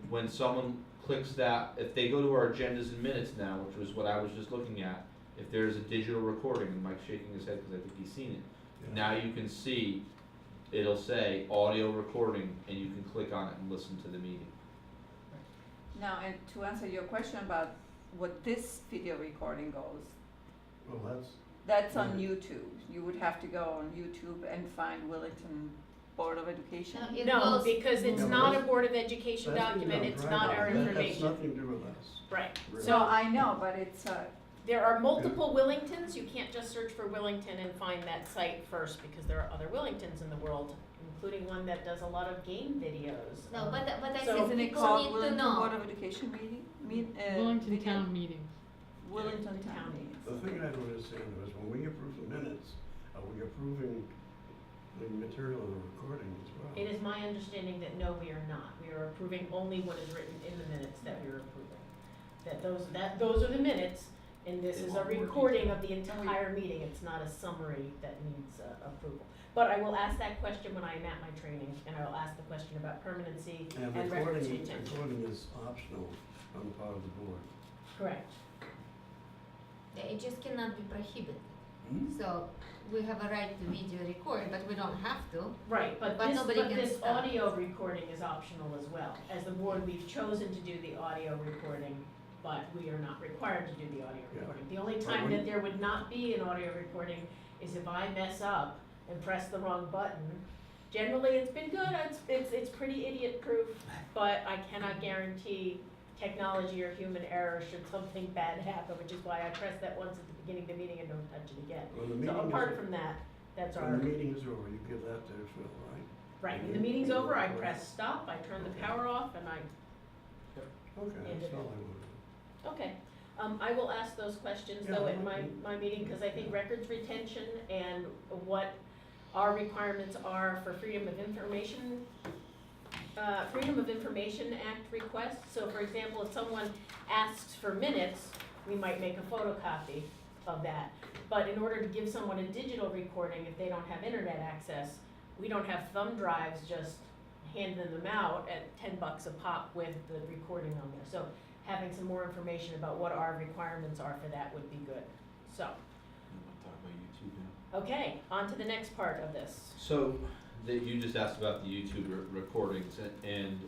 [SPEAKER 2] when someone clicks that, if they go to our agendas and minutes now, which was what I was just looking at, if there's a digital recording, and Mike's shaking his head because I think he's seen it,
[SPEAKER 6] Yeah.
[SPEAKER 2] now you can see, it'll say audio recording, and you can click on it and listen to the meeting.
[SPEAKER 3] Now, and to answer your question about what this video recording goes,
[SPEAKER 6] Well,
[SPEAKER 3] that's on
[SPEAKER 6] Mhm.
[SPEAKER 3] YouTube. You would have to go on YouTube and find Willington Board of Education.
[SPEAKER 5] No, it
[SPEAKER 1] No,
[SPEAKER 5] goes-
[SPEAKER 1] because it's
[SPEAKER 6] No,
[SPEAKER 1] not a
[SPEAKER 6] that's-
[SPEAKER 1] Board of Education
[SPEAKER 6] that's been
[SPEAKER 1] document,
[SPEAKER 6] done
[SPEAKER 1] it's
[SPEAKER 6] right
[SPEAKER 1] not
[SPEAKER 6] now.
[SPEAKER 1] our
[SPEAKER 6] That has
[SPEAKER 1] information.
[SPEAKER 6] nothing to do with us.
[SPEAKER 1] Right,
[SPEAKER 6] Really.
[SPEAKER 3] So I know, but it's,
[SPEAKER 1] there are multiple Willingtons, you can't just search for Willington and find that site first, because there are other Willingtons in the world, including one that does a lot of game videos.
[SPEAKER 5] No, but I
[SPEAKER 1] So-
[SPEAKER 5] think
[SPEAKER 3] isn't it
[SPEAKER 5] people
[SPEAKER 3] called
[SPEAKER 5] need to
[SPEAKER 3] Willington
[SPEAKER 5] know.
[SPEAKER 3] Board of Education
[SPEAKER 8] Wellington
[SPEAKER 3] video?
[SPEAKER 8] Town meeting.
[SPEAKER 3] Willington Town meetings.
[SPEAKER 6] The thing I don't understand is when we approve the minutes, are we approving the material of the recording as well?
[SPEAKER 1] It is my understanding that no, we are not. We are approving only what is written in the minutes that we are approving. Those are the minutes, and this is a recording of the entire meeting. It's not a summary that needs approval. But I will ask that question when I am at my training, and I will ask the question about permanency
[SPEAKER 6] And
[SPEAKER 1] and records retention.
[SPEAKER 6] recording is optional on the part of the board.
[SPEAKER 1] Correct.
[SPEAKER 5] Yeah, it just cannot be prohibited.
[SPEAKER 6] Hmm?
[SPEAKER 5] So we have a right to video record, but we don't have to.
[SPEAKER 1] Right, but
[SPEAKER 5] But nobody can
[SPEAKER 1] this
[SPEAKER 5] stop.
[SPEAKER 1] audio recording is optional as well. As the board, we've chosen to do the audio recording, but we are not required to do the audio
[SPEAKER 6] Yeah.
[SPEAKER 1] recording. The only time that there would not be an audio recording is if I mess up and press the wrong button. Generally, it's been good, it's pretty idiot-proof, but I cannot guarantee technology or human error should something bad happen, which is why I pressed that once at the beginning of the meeting and don't touch it again.
[SPEAKER 6] When the
[SPEAKER 1] So
[SPEAKER 6] meeting
[SPEAKER 1] apart
[SPEAKER 6] is,
[SPEAKER 1] from that, that's our.
[SPEAKER 6] when the meeting is over, you give that to Phil, right?
[SPEAKER 1] Right, when the meeting's over, I press stop, I turn the power off, and
[SPEAKER 6] Okay,
[SPEAKER 1] End
[SPEAKER 6] that's
[SPEAKER 1] it.
[SPEAKER 6] all I wanted.
[SPEAKER 1] okay. I will ask those questions though at my meeting, because I think records retention and what our requirements are for Freedom of Information Act requests. So for example, if someone asks for minutes, we might make a photocopy of that. But in order to give someone a digital recording, if they don't have internet access, we don't have thumb drives just handing them out at $10 a pop with the recording on there. So having some more information about what our requirements are for that would be good. So,
[SPEAKER 2] Talk about YouTube now.
[SPEAKER 1] okay, on to the next part of this.
[SPEAKER 2] So, you just asked about the YouTube recordings, and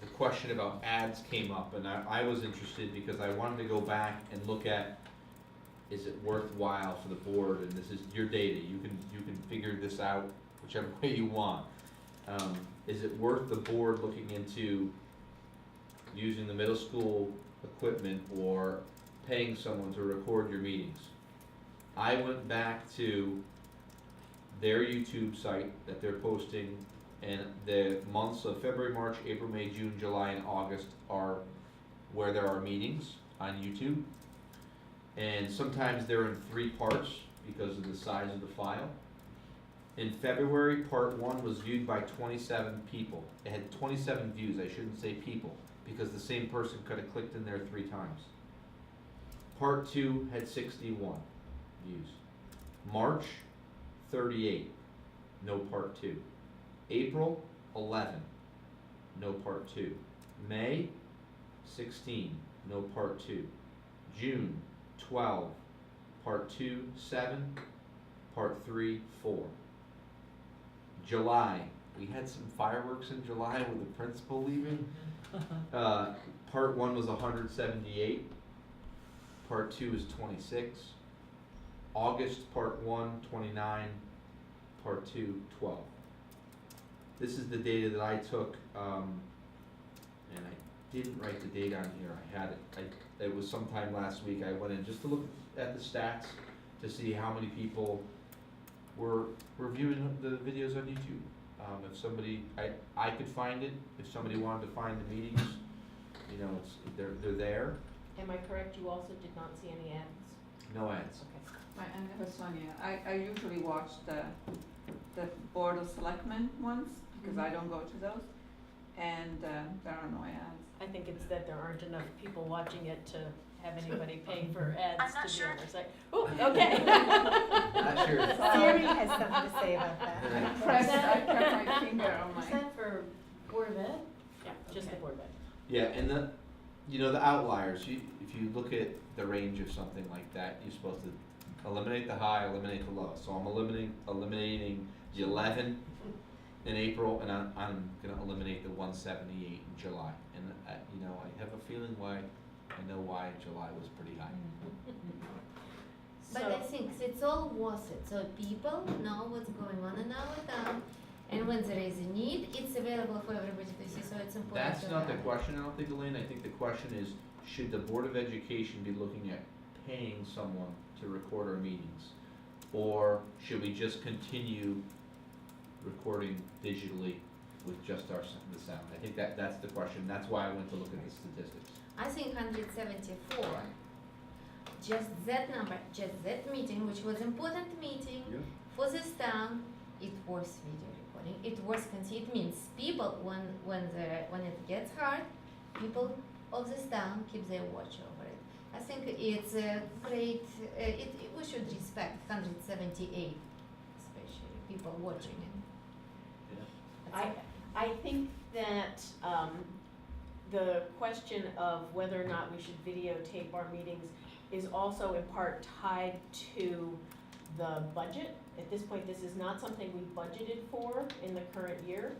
[SPEAKER 2] the question about ads came up, and I was interested because I wanted to go back and look at, is it worthwhile for the board, and this is your data, you can figure this out whichever way you want. Is it worth the board looking into using the middle school equipment or paying someone to record your meetings? I went back to their YouTube site that they're posting, and the months of February, March, April, May, June, July, and August are where there are meetings on YouTube. And sometimes they're in 3 parts because of the size of the file. In February, part 1 was viewed by 27 people. It had 27 views, I shouldn't say people, because the same person could have clicked in there 3 times. Part 2 had 61 views. March, 38, no part 2. April, 11, no part 2. May, 16, no part 2. June, 12, part 2, 7, part 3, 4. July, we had some fireworks in July with the principal leaving. Part 1 was 178, part 2 is 26. August, part 1, 29, part 2, 12. This is the data that I took, and I didn't write the date on here, I had it. It was sometime last week, I went in just to look at the stats to see how many people were viewing the videos on YouTube. If somebody, I could find it, if somebody wanted to find the meetings, you know, they're there,
[SPEAKER 1] Am I correct, you also did not see any ads?
[SPEAKER 2] no ads.
[SPEAKER 1] Okay.
[SPEAKER 3] I never saw any. I usually watch the Board of Selectmen ones, because I don't go to those, and there are no ads.
[SPEAKER 1] I think it's that there aren't enough people watching it to have anybody pay for ads
[SPEAKER 8] I'm not
[SPEAKER 1] to be
[SPEAKER 8] sure.
[SPEAKER 1] on their site. Ooh, okay.
[SPEAKER 2] Not sure.
[SPEAKER 4] Siri has something to say about that.
[SPEAKER 3] I pressed my finger on
[SPEAKER 1] Is
[SPEAKER 3] my.
[SPEAKER 1] that for Board of Ed? Yeah, just the
[SPEAKER 3] Okay.
[SPEAKER 1] Board of Ed.
[SPEAKER 2] Yeah, and the outliers, if you look at the range of something like that, you're supposed to eliminate the high, eliminate the low. So I'm eliminating the 11 in April, and I'm gonna eliminate the 178 in July. And I have a feeling I know why July was pretty high.
[SPEAKER 5] But I think it's all worth it, so people know what's going on in our town, and when there is a need, it's available for everybody to see, so it's important
[SPEAKER 2] That's
[SPEAKER 5] to
[SPEAKER 2] not the
[SPEAKER 5] have it.
[SPEAKER 2] question, I don't think, Elaine. I think the question is, should the Board of Education be looking at paying someone to record our meetings? Or should we just continue recording digitally with just the sound? I think that's the question. That's why I went to look at the statistics.
[SPEAKER 5] I think 174, just that number, just that meeting, which was important meeting for this town, it was video recording, it was it means people, when it gets hard, people of this town keep their watch over it. I think it's a great, we should respect 178, especially people watching it.
[SPEAKER 2] Yeah.
[SPEAKER 1] I think that, the question of whether or not we should videotape our meetings is also in part tied to the budget. At this point, this is not something we budgeted for in the current year.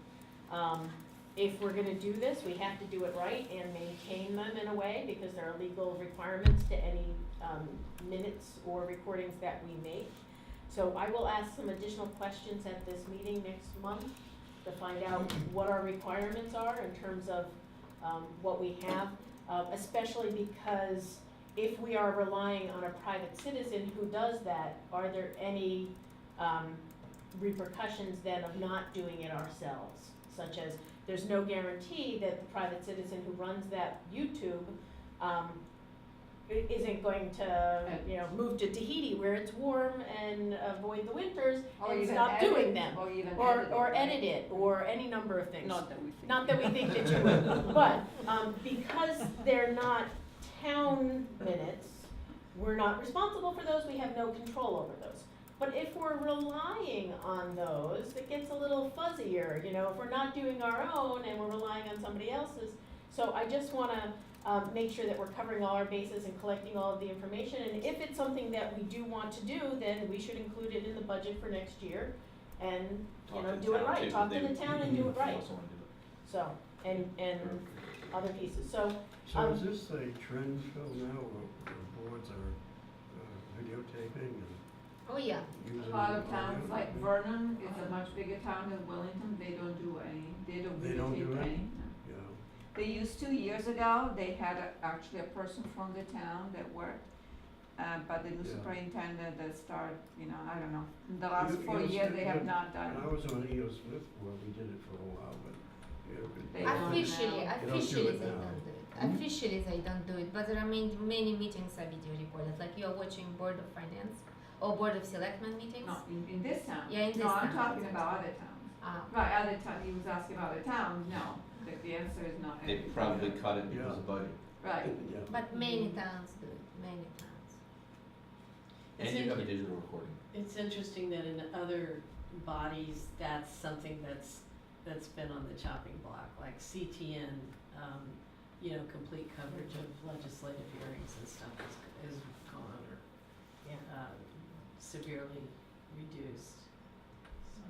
[SPEAKER 1] If we're gonna do this, we have to do it right and maintain them in a way, because there are legal requirements to any, minutes or recordings that we make. So I will ask some additional questions at this meeting next month to find out what our requirements are in terms of what we have, especially because if we are relying on a private citizen who does that, are there any repercussions then of not doing it ourselves? Such as, there's no guarantee that the private citizen who runs that YouTube isn't going to, move to Tahiti where it's warm and avoid the winters and stop doing them. Or edit it, or any number of things.
[SPEAKER 3] Not that we think.
[SPEAKER 1] Not that we think that you would, but, because they're not town minutes, we're not responsible for those, we have no control over those. But if we're relying on those, it gets a little fuzzier, if we're not doing our own and we're relying on somebody else's. So I just wanna, make sure that we're covering all our bases and collecting all of the information, and if it's something that we do want to do, then we should include it in the budget for next year, and, do it right, talk to the town and do it right,
[SPEAKER 2] Also wanna do it.
[SPEAKER 1] so, and other pieces, so,
[SPEAKER 6] So is this a trend, Phil, now, where boards are videotaping and
[SPEAKER 5] Oh, yeah.
[SPEAKER 6] using?
[SPEAKER 3] A lot of towns,
[SPEAKER 6] audio?
[SPEAKER 3] like Vernon is a much bigger town than Willington, they don't do
[SPEAKER 6] They don't
[SPEAKER 3] videotape
[SPEAKER 6] do it?
[SPEAKER 3] any.
[SPEAKER 6] Yeah.
[SPEAKER 3] They used to, years ago, they had actually a person from the town that worked, but the new
[SPEAKER 6] Yeah.
[SPEAKER 3] superintendent that started, I don't know, in the last
[SPEAKER 6] EO
[SPEAKER 3] 4 years, they have
[SPEAKER 6] Smith,
[SPEAKER 3] not done
[SPEAKER 6] When I was on EO Smith, well, we did it for a while, but,
[SPEAKER 3] They don't
[SPEAKER 5] Officially,
[SPEAKER 3] now.
[SPEAKER 5] officially
[SPEAKER 6] They
[SPEAKER 5] they
[SPEAKER 6] don't do it now.
[SPEAKER 5] don't do it.
[SPEAKER 6] Hmm?
[SPEAKER 5] Officially they don't do it, but there are many meetings are video recorded, like you are watching Board of Finance or Board of Selectmen meetings.
[SPEAKER 3] Not in this town.
[SPEAKER 5] Yeah, in this
[SPEAKER 3] No, I'm
[SPEAKER 5] town.
[SPEAKER 3] talking about other towns. Right, other towns, he was asking about other towns, no, the answer is not
[SPEAKER 2] They
[SPEAKER 3] every
[SPEAKER 2] probably
[SPEAKER 3] town.
[SPEAKER 2] cut it because of budget.
[SPEAKER 3] Right,
[SPEAKER 6] yeah.
[SPEAKER 5] But many towns do it, many towns.
[SPEAKER 2] And you have a digital recording.
[SPEAKER 7] It's interesting that in other bodies, that's something that's been on the chopping block, like CTN, complete coverage of legislative hearings and stuff is gone or, severely reduced, so.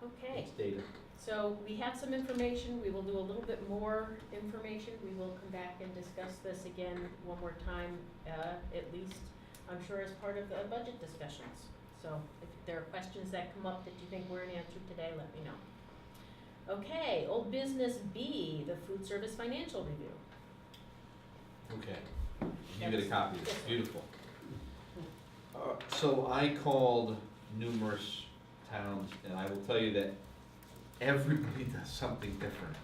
[SPEAKER 1] okay.
[SPEAKER 2] It's data.
[SPEAKER 1] So we have some information, we will do a little bit more information, we will come back and discuss this again one more time, at least, I'm sure as part of the budget discussions. So if there are questions that come up that you think weren't answered today, let me know. Okay, old business B, the food service financial review.
[SPEAKER 2] Okay, you get a copy of this,
[SPEAKER 1] Yes.
[SPEAKER 2] beautiful. So I called numerous towns, and I will tell you that everybody does something different.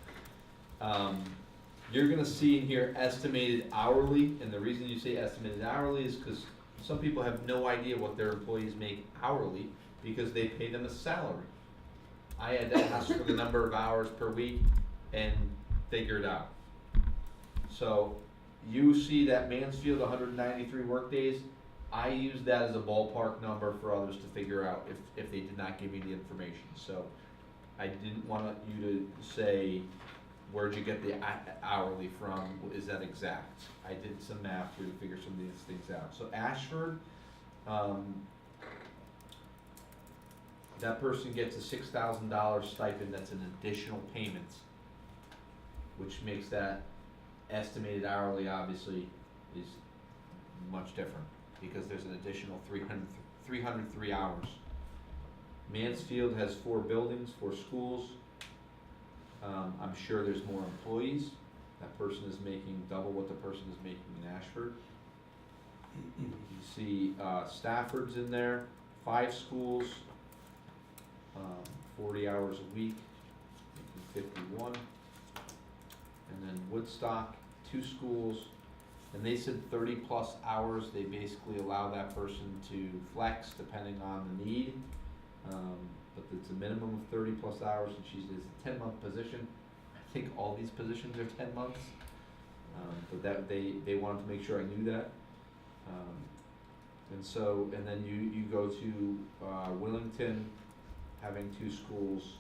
[SPEAKER 2] You're gonna see in here estimated hourly, and the reason you say estimated hourly is because some people have no idea what their employees make hourly, because they pay them a salary. I had to ask for the number of hours per week and figure it out. So you see that Mansfield 193 workdays, I use that as a ballpark number for others to figure out if they did not give me the information. So I didn't want you to say, where'd you get the hourly from, is that exact? I did some math here to figure some of these things out. So Ashford, that person gets a $6,000 stipend, that's an additional payment, which makes that estimated hourly obviously is much different, because there's an additional 303 hours. Mansfield has 4 buildings, 4 schools. I'm sure there's more employees. That person is making double what the person is making in Ashford. You see Stafford's in there, 5 schools, 40 hours a week, making 51. And then Woodstock, 2 schools, and they said 30 plus hours. They basically allow that person to flex depending on the need. But it's a minimum of 30 plus hours, and she's a 10-month position. I think all these positions are 10 months. But that they wanted to make sure I knew that. And then you go to Willington, having 2 schools,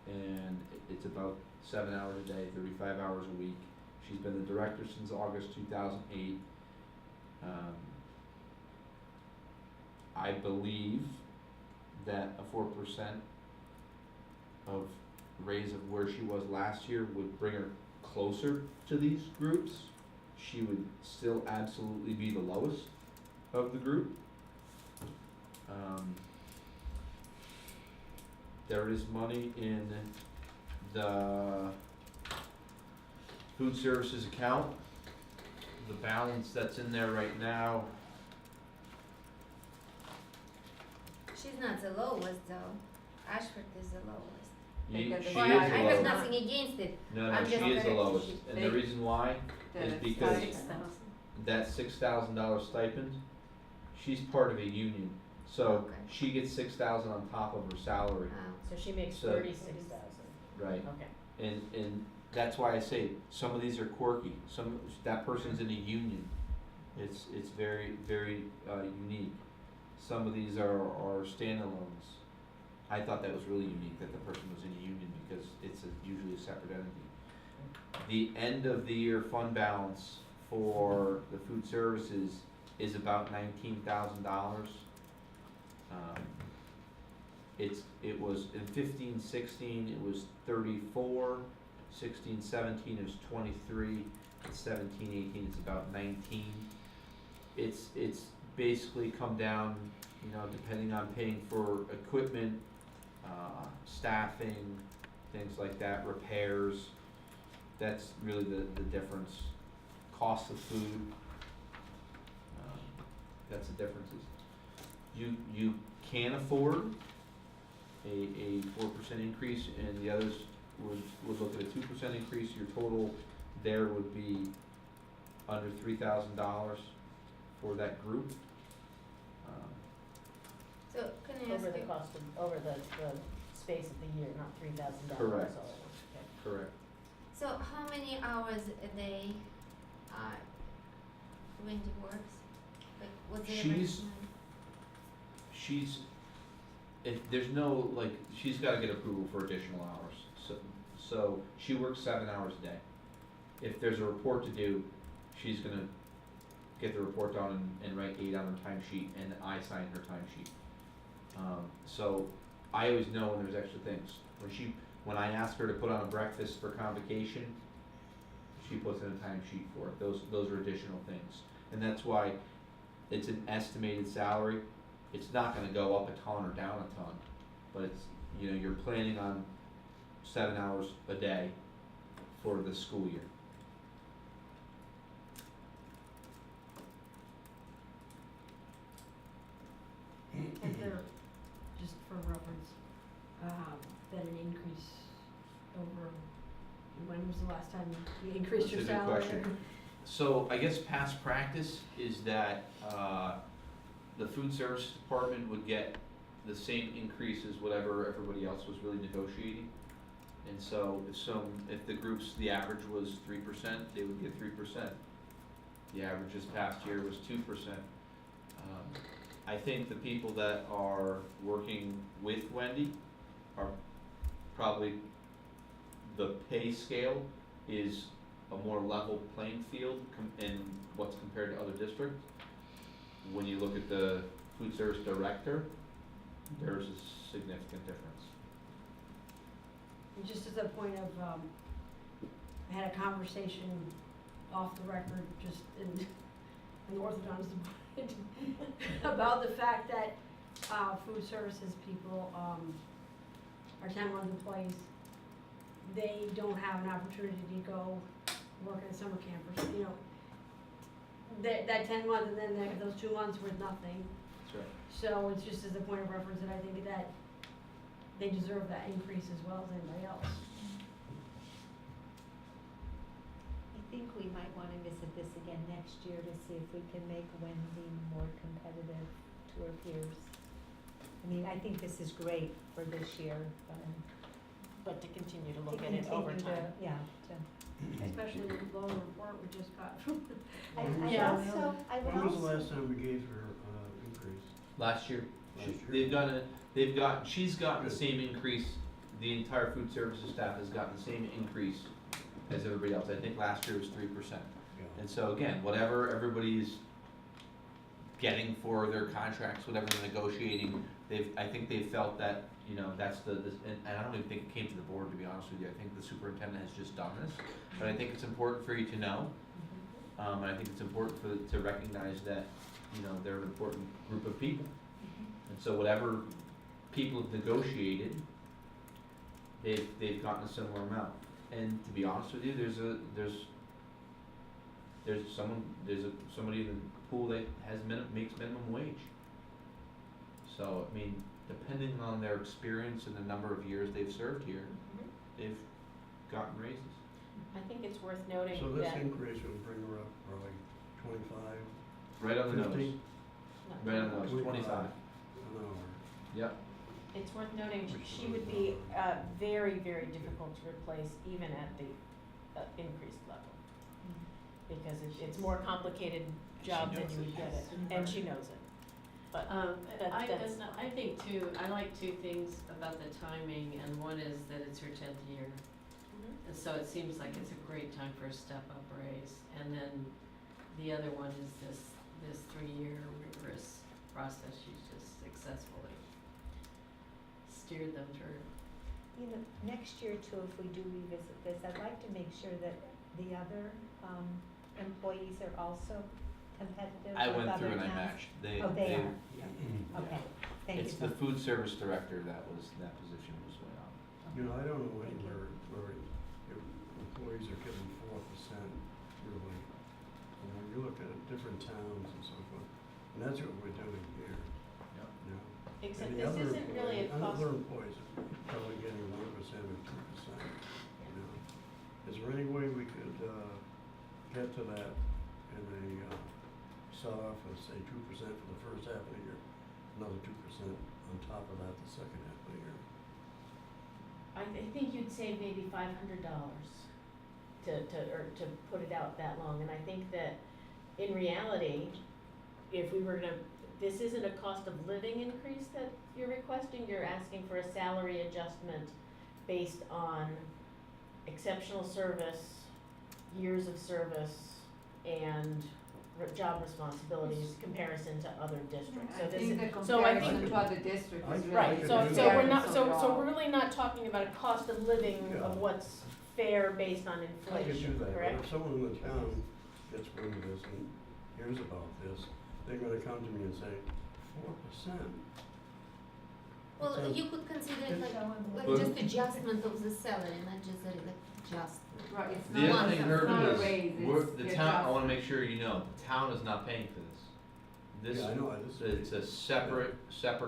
[SPEAKER 2] and it's about 7 hours a day, 35 hours a week. She's been the director since August 2008. I believe that a 4% of raise of where she was last year would bring her closer to these groups. She would still absolutely be the lowest of the group. There is money in the food services account. The balance that's in there right now,
[SPEAKER 5] She's not the lowest though. Ashford is the lowest.
[SPEAKER 2] she
[SPEAKER 3] Because
[SPEAKER 2] is
[SPEAKER 3] the
[SPEAKER 5] Or
[SPEAKER 2] the
[SPEAKER 5] I have
[SPEAKER 2] lowest.
[SPEAKER 5] nothing against it.
[SPEAKER 2] No,
[SPEAKER 5] I'm
[SPEAKER 2] she
[SPEAKER 5] just
[SPEAKER 2] is the
[SPEAKER 5] very-
[SPEAKER 2] lowest, and the
[SPEAKER 3] They-
[SPEAKER 2] reason why is
[SPEAKER 3] The
[SPEAKER 2] because
[SPEAKER 3] stipend.
[SPEAKER 7] 6,000.
[SPEAKER 2] that $6,000 stipend, she's part of a union, so
[SPEAKER 5] Okay.
[SPEAKER 2] she gets 6,000 on top of her salary,
[SPEAKER 1] So she makes
[SPEAKER 2] So-
[SPEAKER 1] 36,000.
[SPEAKER 2] right?
[SPEAKER 1] Okay.
[SPEAKER 2] And that's why I say, some of these are quirky, that person's in a union, it's very, very, unique. Some of these are standalones. I thought that was really unique, that the person was in a union, because it's usually a separate entity. The end of the year fund balance for the food services is about $19,000. It was in 15-16, it was 34, 16-17 it was 23, and 17-18 is about 19. It's basically come down, depending on paying for equipment, staffing, things like that, repairs. That's really the difference. Cost of food, that's the differences. You can afford a 4% increase, and the others would look at a 2% increase. Your total there would be under $3,000 for that group.
[SPEAKER 5] So can I ask
[SPEAKER 1] Over the
[SPEAKER 5] you,
[SPEAKER 1] cost of, over the space of the year, not $3,000.
[SPEAKER 2] Correct.
[SPEAKER 1] Okay.
[SPEAKER 2] Correct.
[SPEAKER 5] so how many hours a day Wendy works? Like what's the
[SPEAKER 2] She's-
[SPEAKER 5] average?
[SPEAKER 2] She's, if there's no, she's gotta get approval for additional hours, so she works 7 hours a day. If there's a report to do, she's gonna get the report done and write 8 on her timesheet, and I sign her timesheet. So I always know when there's extra things. When I ask her to put on a breakfast for convocation, she puts in a timesheet for it. Those are additional things, and that's why it's an estimated salary. It's not gonna go up a ton or down a ton, but it's, you're planning on 7 hours a day for the school year.
[SPEAKER 8] Has there, just for reference, been an increase over, when was the last time you increased your
[SPEAKER 2] That's a good
[SPEAKER 8] salary?
[SPEAKER 2] question. So I guess past practice is that, the food service department would get the same increase as whatever everybody else was really negotiating. And so if the groups, the average was 3%, they would get 3%. The average this past year was 2%. I think the people that are working with Wendy are probably, the pay scale is a more level playing field in what's compared to other districts. When you look at the food service director, there's a significant difference.
[SPEAKER 8] And just as a point of, I had a conversation off the record, just in an orthodontist about the fact that, food services people, our 10-month employees, they don't have an opportunity to go work in a summer camp or, you know, that 10 months and then those 2 months worth nothing.
[SPEAKER 2] That's right.
[SPEAKER 8] So it's just as a point of reference that I think that they deserve that increase as well as anybody else.
[SPEAKER 4] I think we might wanna visit this again next year to see if we can make Wendy more competitive to her peers. I mean, I think this is great for this year,
[SPEAKER 1] But to continue to
[SPEAKER 4] to
[SPEAKER 1] look at it over
[SPEAKER 4] continue
[SPEAKER 1] time.
[SPEAKER 4] to, yeah, to.
[SPEAKER 8] Especially the low report we just got from.
[SPEAKER 4] I
[SPEAKER 1] Yeah.
[SPEAKER 4] also, I would
[SPEAKER 6] When was the
[SPEAKER 4] also,
[SPEAKER 6] last time we gave her, increase?
[SPEAKER 2] Last year,
[SPEAKER 6] Last year.
[SPEAKER 2] she's gotten the
[SPEAKER 6] Good.
[SPEAKER 2] same increase, the entire food services staff has gotten the same increase as everybody else. I think last year was 3%.
[SPEAKER 6] Yeah.
[SPEAKER 2] And so again, whatever everybody's getting for their contracts, whatever they're negotiating, I think they felt that, you know, that's and I don't even think it came to the board, to be honest with you. I think the superintendent has just done this. But I think it's important for you to know, and I think it's important to recognize that, you know, they're an important group of people. And so whatever people have negotiated, they've gotten a similar amount. And to be honest with you, there's somebody in the pool that makes minimum wage. So, I mean, depending on their experience and the number of years they've served here, they've gotten raises.
[SPEAKER 1] I think it's worth noting
[SPEAKER 6] So this
[SPEAKER 1] that,
[SPEAKER 6] increase will bring her up probably 25,
[SPEAKER 2] Right on the nose.
[SPEAKER 6] 50
[SPEAKER 2] Right on the nose, 25.
[SPEAKER 6] an hour.
[SPEAKER 2] Yep.
[SPEAKER 1] it's worth noting, she would be, very, very difficult to replace even at the, increased level. Because it's more complicated job than you would get it, and she knows it. But, that's.
[SPEAKER 7] I think too, I like two things about the timing, and one is that it's her 10th year.
[SPEAKER 1] Mhm.
[SPEAKER 7] And so it seems like it's a great time for a step-up raise. And then the other one is this 3-year rigorous process she's just successfully steered them through.
[SPEAKER 4] you know, next year too, if we do revisit this, I'd like to make sure that the other, employees are also competitive
[SPEAKER 2] I
[SPEAKER 4] with
[SPEAKER 2] went through
[SPEAKER 4] other
[SPEAKER 2] and I
[SPEAKER 4] towns.
[SPEAKER 2] matched.
[SPEAKER 4] Oh, they are, okay, thank you.
[SPEAKER 2] It's the food service director that position was way on.
[SPEAKER 6] You know, I don't know
[SPEAKER 4] Thank you.
[SPEAKER 6] anywhere where employees are getting 4% really. You know, you look at different towns and so forth, and that's what we're doing here,
[SPEAKER 2] Yep.
[SPEAKER 6] you know.
[SPEAKER 1] Except
[SPEAKER 6] And the
[SPEAKER 1] this
[SPEAKER 6] other
[SPEAKER 1] isn't really a cost.
[SPEAKER 6] Other employees are probably getting 1% or 2%, you know. Is there any way we could, get to that in a, start off with, say, 2% for the first half of the year, another 2% on top of that the second half of the year?
[SPEAKER 1] I think you'd save maybe $500 to put it out that long, and I think that in reality, if we were gonna, this isn't a cost of living increase that you're requesting, you're asking for a salary adjustment based on exceptional service, years of service, and job responsibilities comparison to other districts, so
[SPEAKER 3] I
[SPEAKER 1] this
[SPEAKER 3] think
[SPEAKER 1] is,
[SPEAKER 3] the
[SPEAKER 1] so I
[SPEAKER 3] comparison
[SPEAKER 1] think.
[SPEAKER 3] to other districts
[SPEAKER 6] I
[SPEAKER 3] is
[SPEAKER 6] could-
[SPEAKER 3] really.
[SPEAKER 1] Right,
[SPEAKER 6] could
[SPEAKER 1] so,
[SPEAKER 6] do
[SPEAKER 1] so
[SPEAKER 6] that.
[SPEAKER 1] we're not, so
[SPEAKER 3] wrong.
[SPEAKER 1] we're really not talking about a cost of living
[SPEAKER 6] Yeah.
[SPEAKER 1] of what's fair based on
[SPEAKER 6] I could do
[SPEAKER 1] inflation,
[SPEAKER 6] that, but
[SPEAKER 1] correct?
[SPEAKER 6] if someone in the town gets wind of this and hears about this, they're gonna come to me and say, 4%?
[SPEAKER 5] Well,
[SPEAKER 6] So-
[SPEAKER 5] you could consider it like
[SPEAKER 2] But-
[SPEAKER 5] just adjustment of the salary, not just like adjustment.
[SPEAKER 3] Right, it's
[SPEAKER 2] The
[SPEAKER 3] not,
[SPEAKER 2] other thing,
[SPEAKER 3] it's
[SPEAKER 2] Herb,
[SPEAKER 3] not a
[SPEAKER 2] is
[SPEAKER 3] raise,
[SPEAKER 2] we're,
[SPEAKER 3] it's
[SPEAKER 2] the
[SPEAKER 3] the
[SPEAKER 2] town, I
[SPEAKER 3] adjustment.
[SPEAKER 2] wanna make sure you know, the town is not paying for this.
[SPEAKER 6] Yeah, I know,
[SPEAKER 2] It's a separate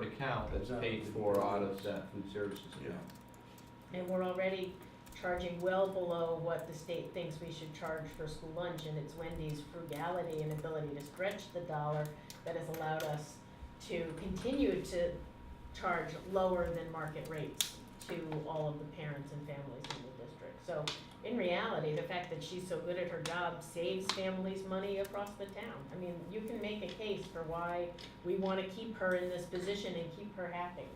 [SPEAKER 2] account that's paid
[SPEAKER 6] Exactly.
[SPEAKER 2] for out of that food services
[SPEAKER 6] Yeah.
[SPEAKER 2] account.
[SPEAKER 1] And we're already charging well below what the state thinks we should charge for school lunch, and it's Wendy's frugality and ability to stretch the dollar that has allowed us to continue to charge lower than market rates to all of the parents and families in the district. So in reality, the fact that she's so good at her job saves families money across the town. I mean, you can make a case for why we want to keep her in this position and keep her happy.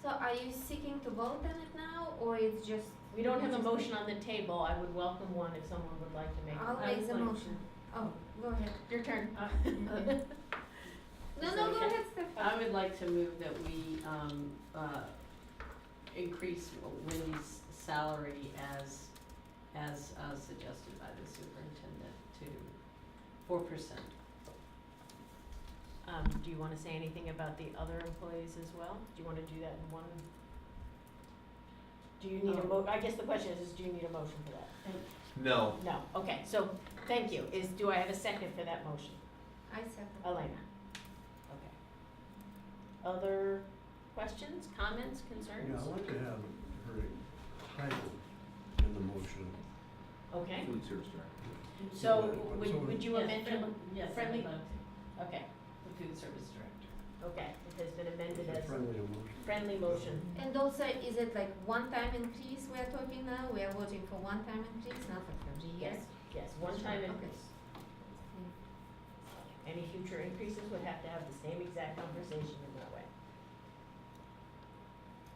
[SPEAKER 5] So are you seeking to vote on it now, or it's just?
[SPEAKER 1] We don't have a motion on the table. I would welcome one if someone would like to make
[SPEAKER 5] I'll
[SPEAKER 1] one.
[SPEAKER 5] make the
[SPEAKER 7] like to-
[SPEAKER 5] motion. Oh, go ahead.
[SPEAKER 1] Your turn.
[SPEAKER 5] No,
[SPEAKER 7] Is
[SPEAKER 5] no,
[SPEAKER 7] that
[SPEAKER 5] go
[SPEAKER 7] okay?
[SPEAKER 5] ahead, Stephanie.
[SPEAKER 7] I would like to move that we, increase Wendy's salary as suggested by the superintendent to 4%.
[SPEAKER 1] Do you want to say anything about the other employees as well? Do you want to do that in one? Do you need a I guess the question is do you need a motion for that?
[SPEAKER 2] No,
[SPEAKER 1] No, okay, so, thank you. Do I have a second for that motion?
[SPEAKER 5] I second.
[SPEAKER 1] Elena? Okay. Other questions, comments, concerns?
[SPEAKER 6] Yeah, I'd like to have her title in the motion.
[SPEAKER 1] Okay,
[SPEAKER 2] food service director.
[SPEAKER 1] so
[SPEAKER 6] So
[SPEAKER 1] would you amend your,
[SPEAKER 7] Yes,
[SPEAKER 1] friendly-
[SPEAKER 7] I'd love to.
[SPEAKER 1] okay,
[SPEAKER 7] The food service director.
[SPEAKER 1] okay, it has been amended
[SPEAKER 6] It's a
[SPEAKER 1] as
[SPEAKER 6] friendly motion.
[SPEAKER 1] friendly motion.
[SPEAKER 5] And also, is it like one-time increase we are talking now? We are voting for one-time increase, not like every year?
[SPEAKER 1] Yes, one-time
[SPEAKER 5] Okay.
[SPEAKER 1] increase. Any future increases would have to have the same exact conversation in that way.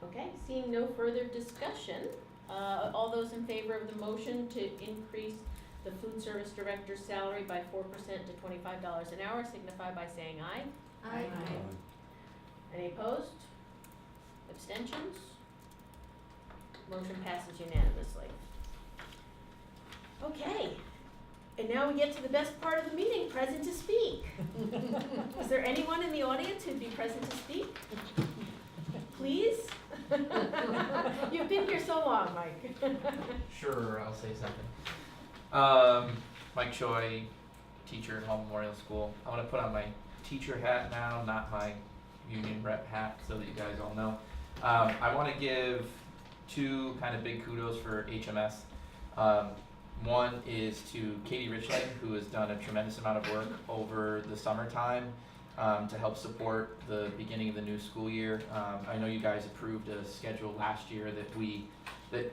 [SPEAKER 1] Okay, seeing no further discussion, all those in favor of the motion to increase the food service director's salary by 4% to $25 an hour signify by saying aye.
[SPEAKER 5] Aye.
[SPEAKER 1] Any opposed? Abstentions? Motion passes unanimously. Okay, and now we get to the best part of the meeting, present to speak. Is there anyone in the audience who'd be present to speak? Please? You've been here so long, Mike.
[SPEAKER 9] Sure, I'll say something. Mike Choi, teacher at Hall Memorial School. I want to put on my teacher hat now, not my union rep hat, so that you guys all know. I want to give two kind of big kudos for HMS. One is to Katie Richland, who has done a tremendous amount of work over the summertime to help support the beginning of the new school year. I know you guys approved a schedule last year that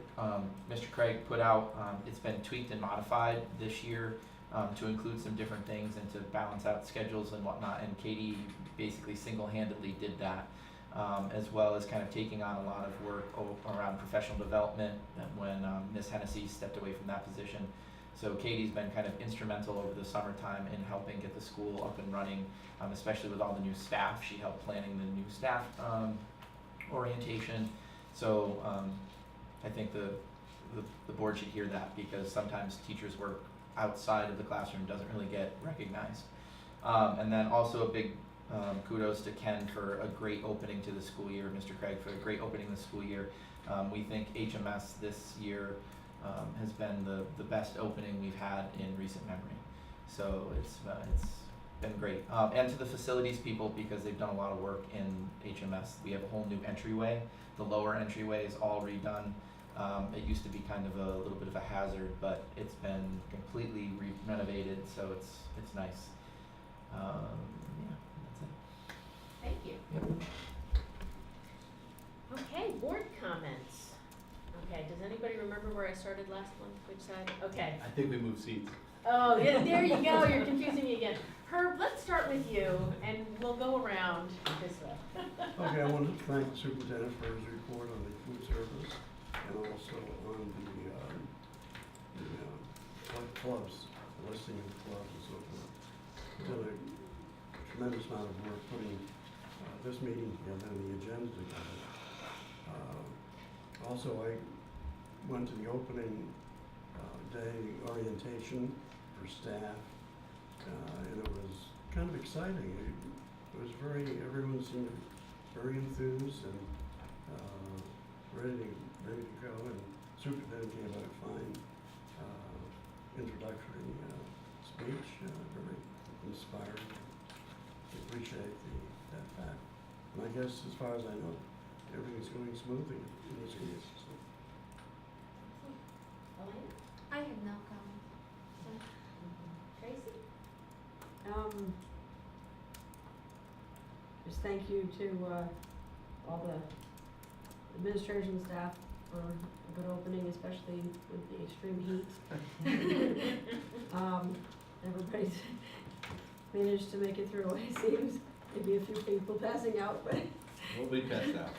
[SPEAKER 9] Mr. Craig put out. It's been tweaked and modified this year to include some different things and to balance out schedules and whatnot. And Katie basically single-handedly did that, as well as kind of taking on a lot of work around professional development when Ms. Hennessy stepped away from that position. So Katie's been kind of instrumental over the summertime in helping get the school up and running, especially with all the new staff. She helped planning the new staff orientation. So I think the board should hear that, because sometimes teachers' work outside of the classroom doesn't really get recognized. And then also a big kudos to Ken for a great opening to the school year, Mr. Craig for a great opening the school year. We think HMS this year has been the best opening we've had in recent memory. So it's been great. And to the facilities people, because they've done a lot of work in HMS. We have a whole new entryway. The lower entryway is all redone. It used to be kind of a little bit of a hazard, but it's been completely renovated, so it's nice. Yeah, that's it.
[SPEAKER 1] Thank you. Okay, board comments. Okay, does anybody remember where I started last month? Which side? Okay.
[SPEAKER 2] I think we moved seats.
[SPEAKER 1] Oh, yeah, there you go. You're confusing me again. Herb, let's start with you, and we'll go around this way.
[SPEAKER 6] Okay, I want to thank the superintendent for his report on the food service and also on the clubs, the listing of clubs and so forth. He's done a tremendous amount of work putting this meeting together and the agenda together. Also, I went to the opening day orientation for staff, and it was kind of exciting. It was everyone seemed very enthused and ready to go, and superintendent gave a fine introductory speech, very inspiring. I appreciate that fact. And I guess as far as I know, everything's going smoothly in this case. So.
[SPEAKER 1] Elena?
[SPEAKER 5] I have no comment.
[SPEAKER 1] Tracy?
[SPEAKER 8] Just thank you to all the administration staff for a good opening, especially with the extreme heat. Everybody's managed to make it through, it seems. Maybe a few people passing out, but
[SPEAKER 2] We'll be passed out.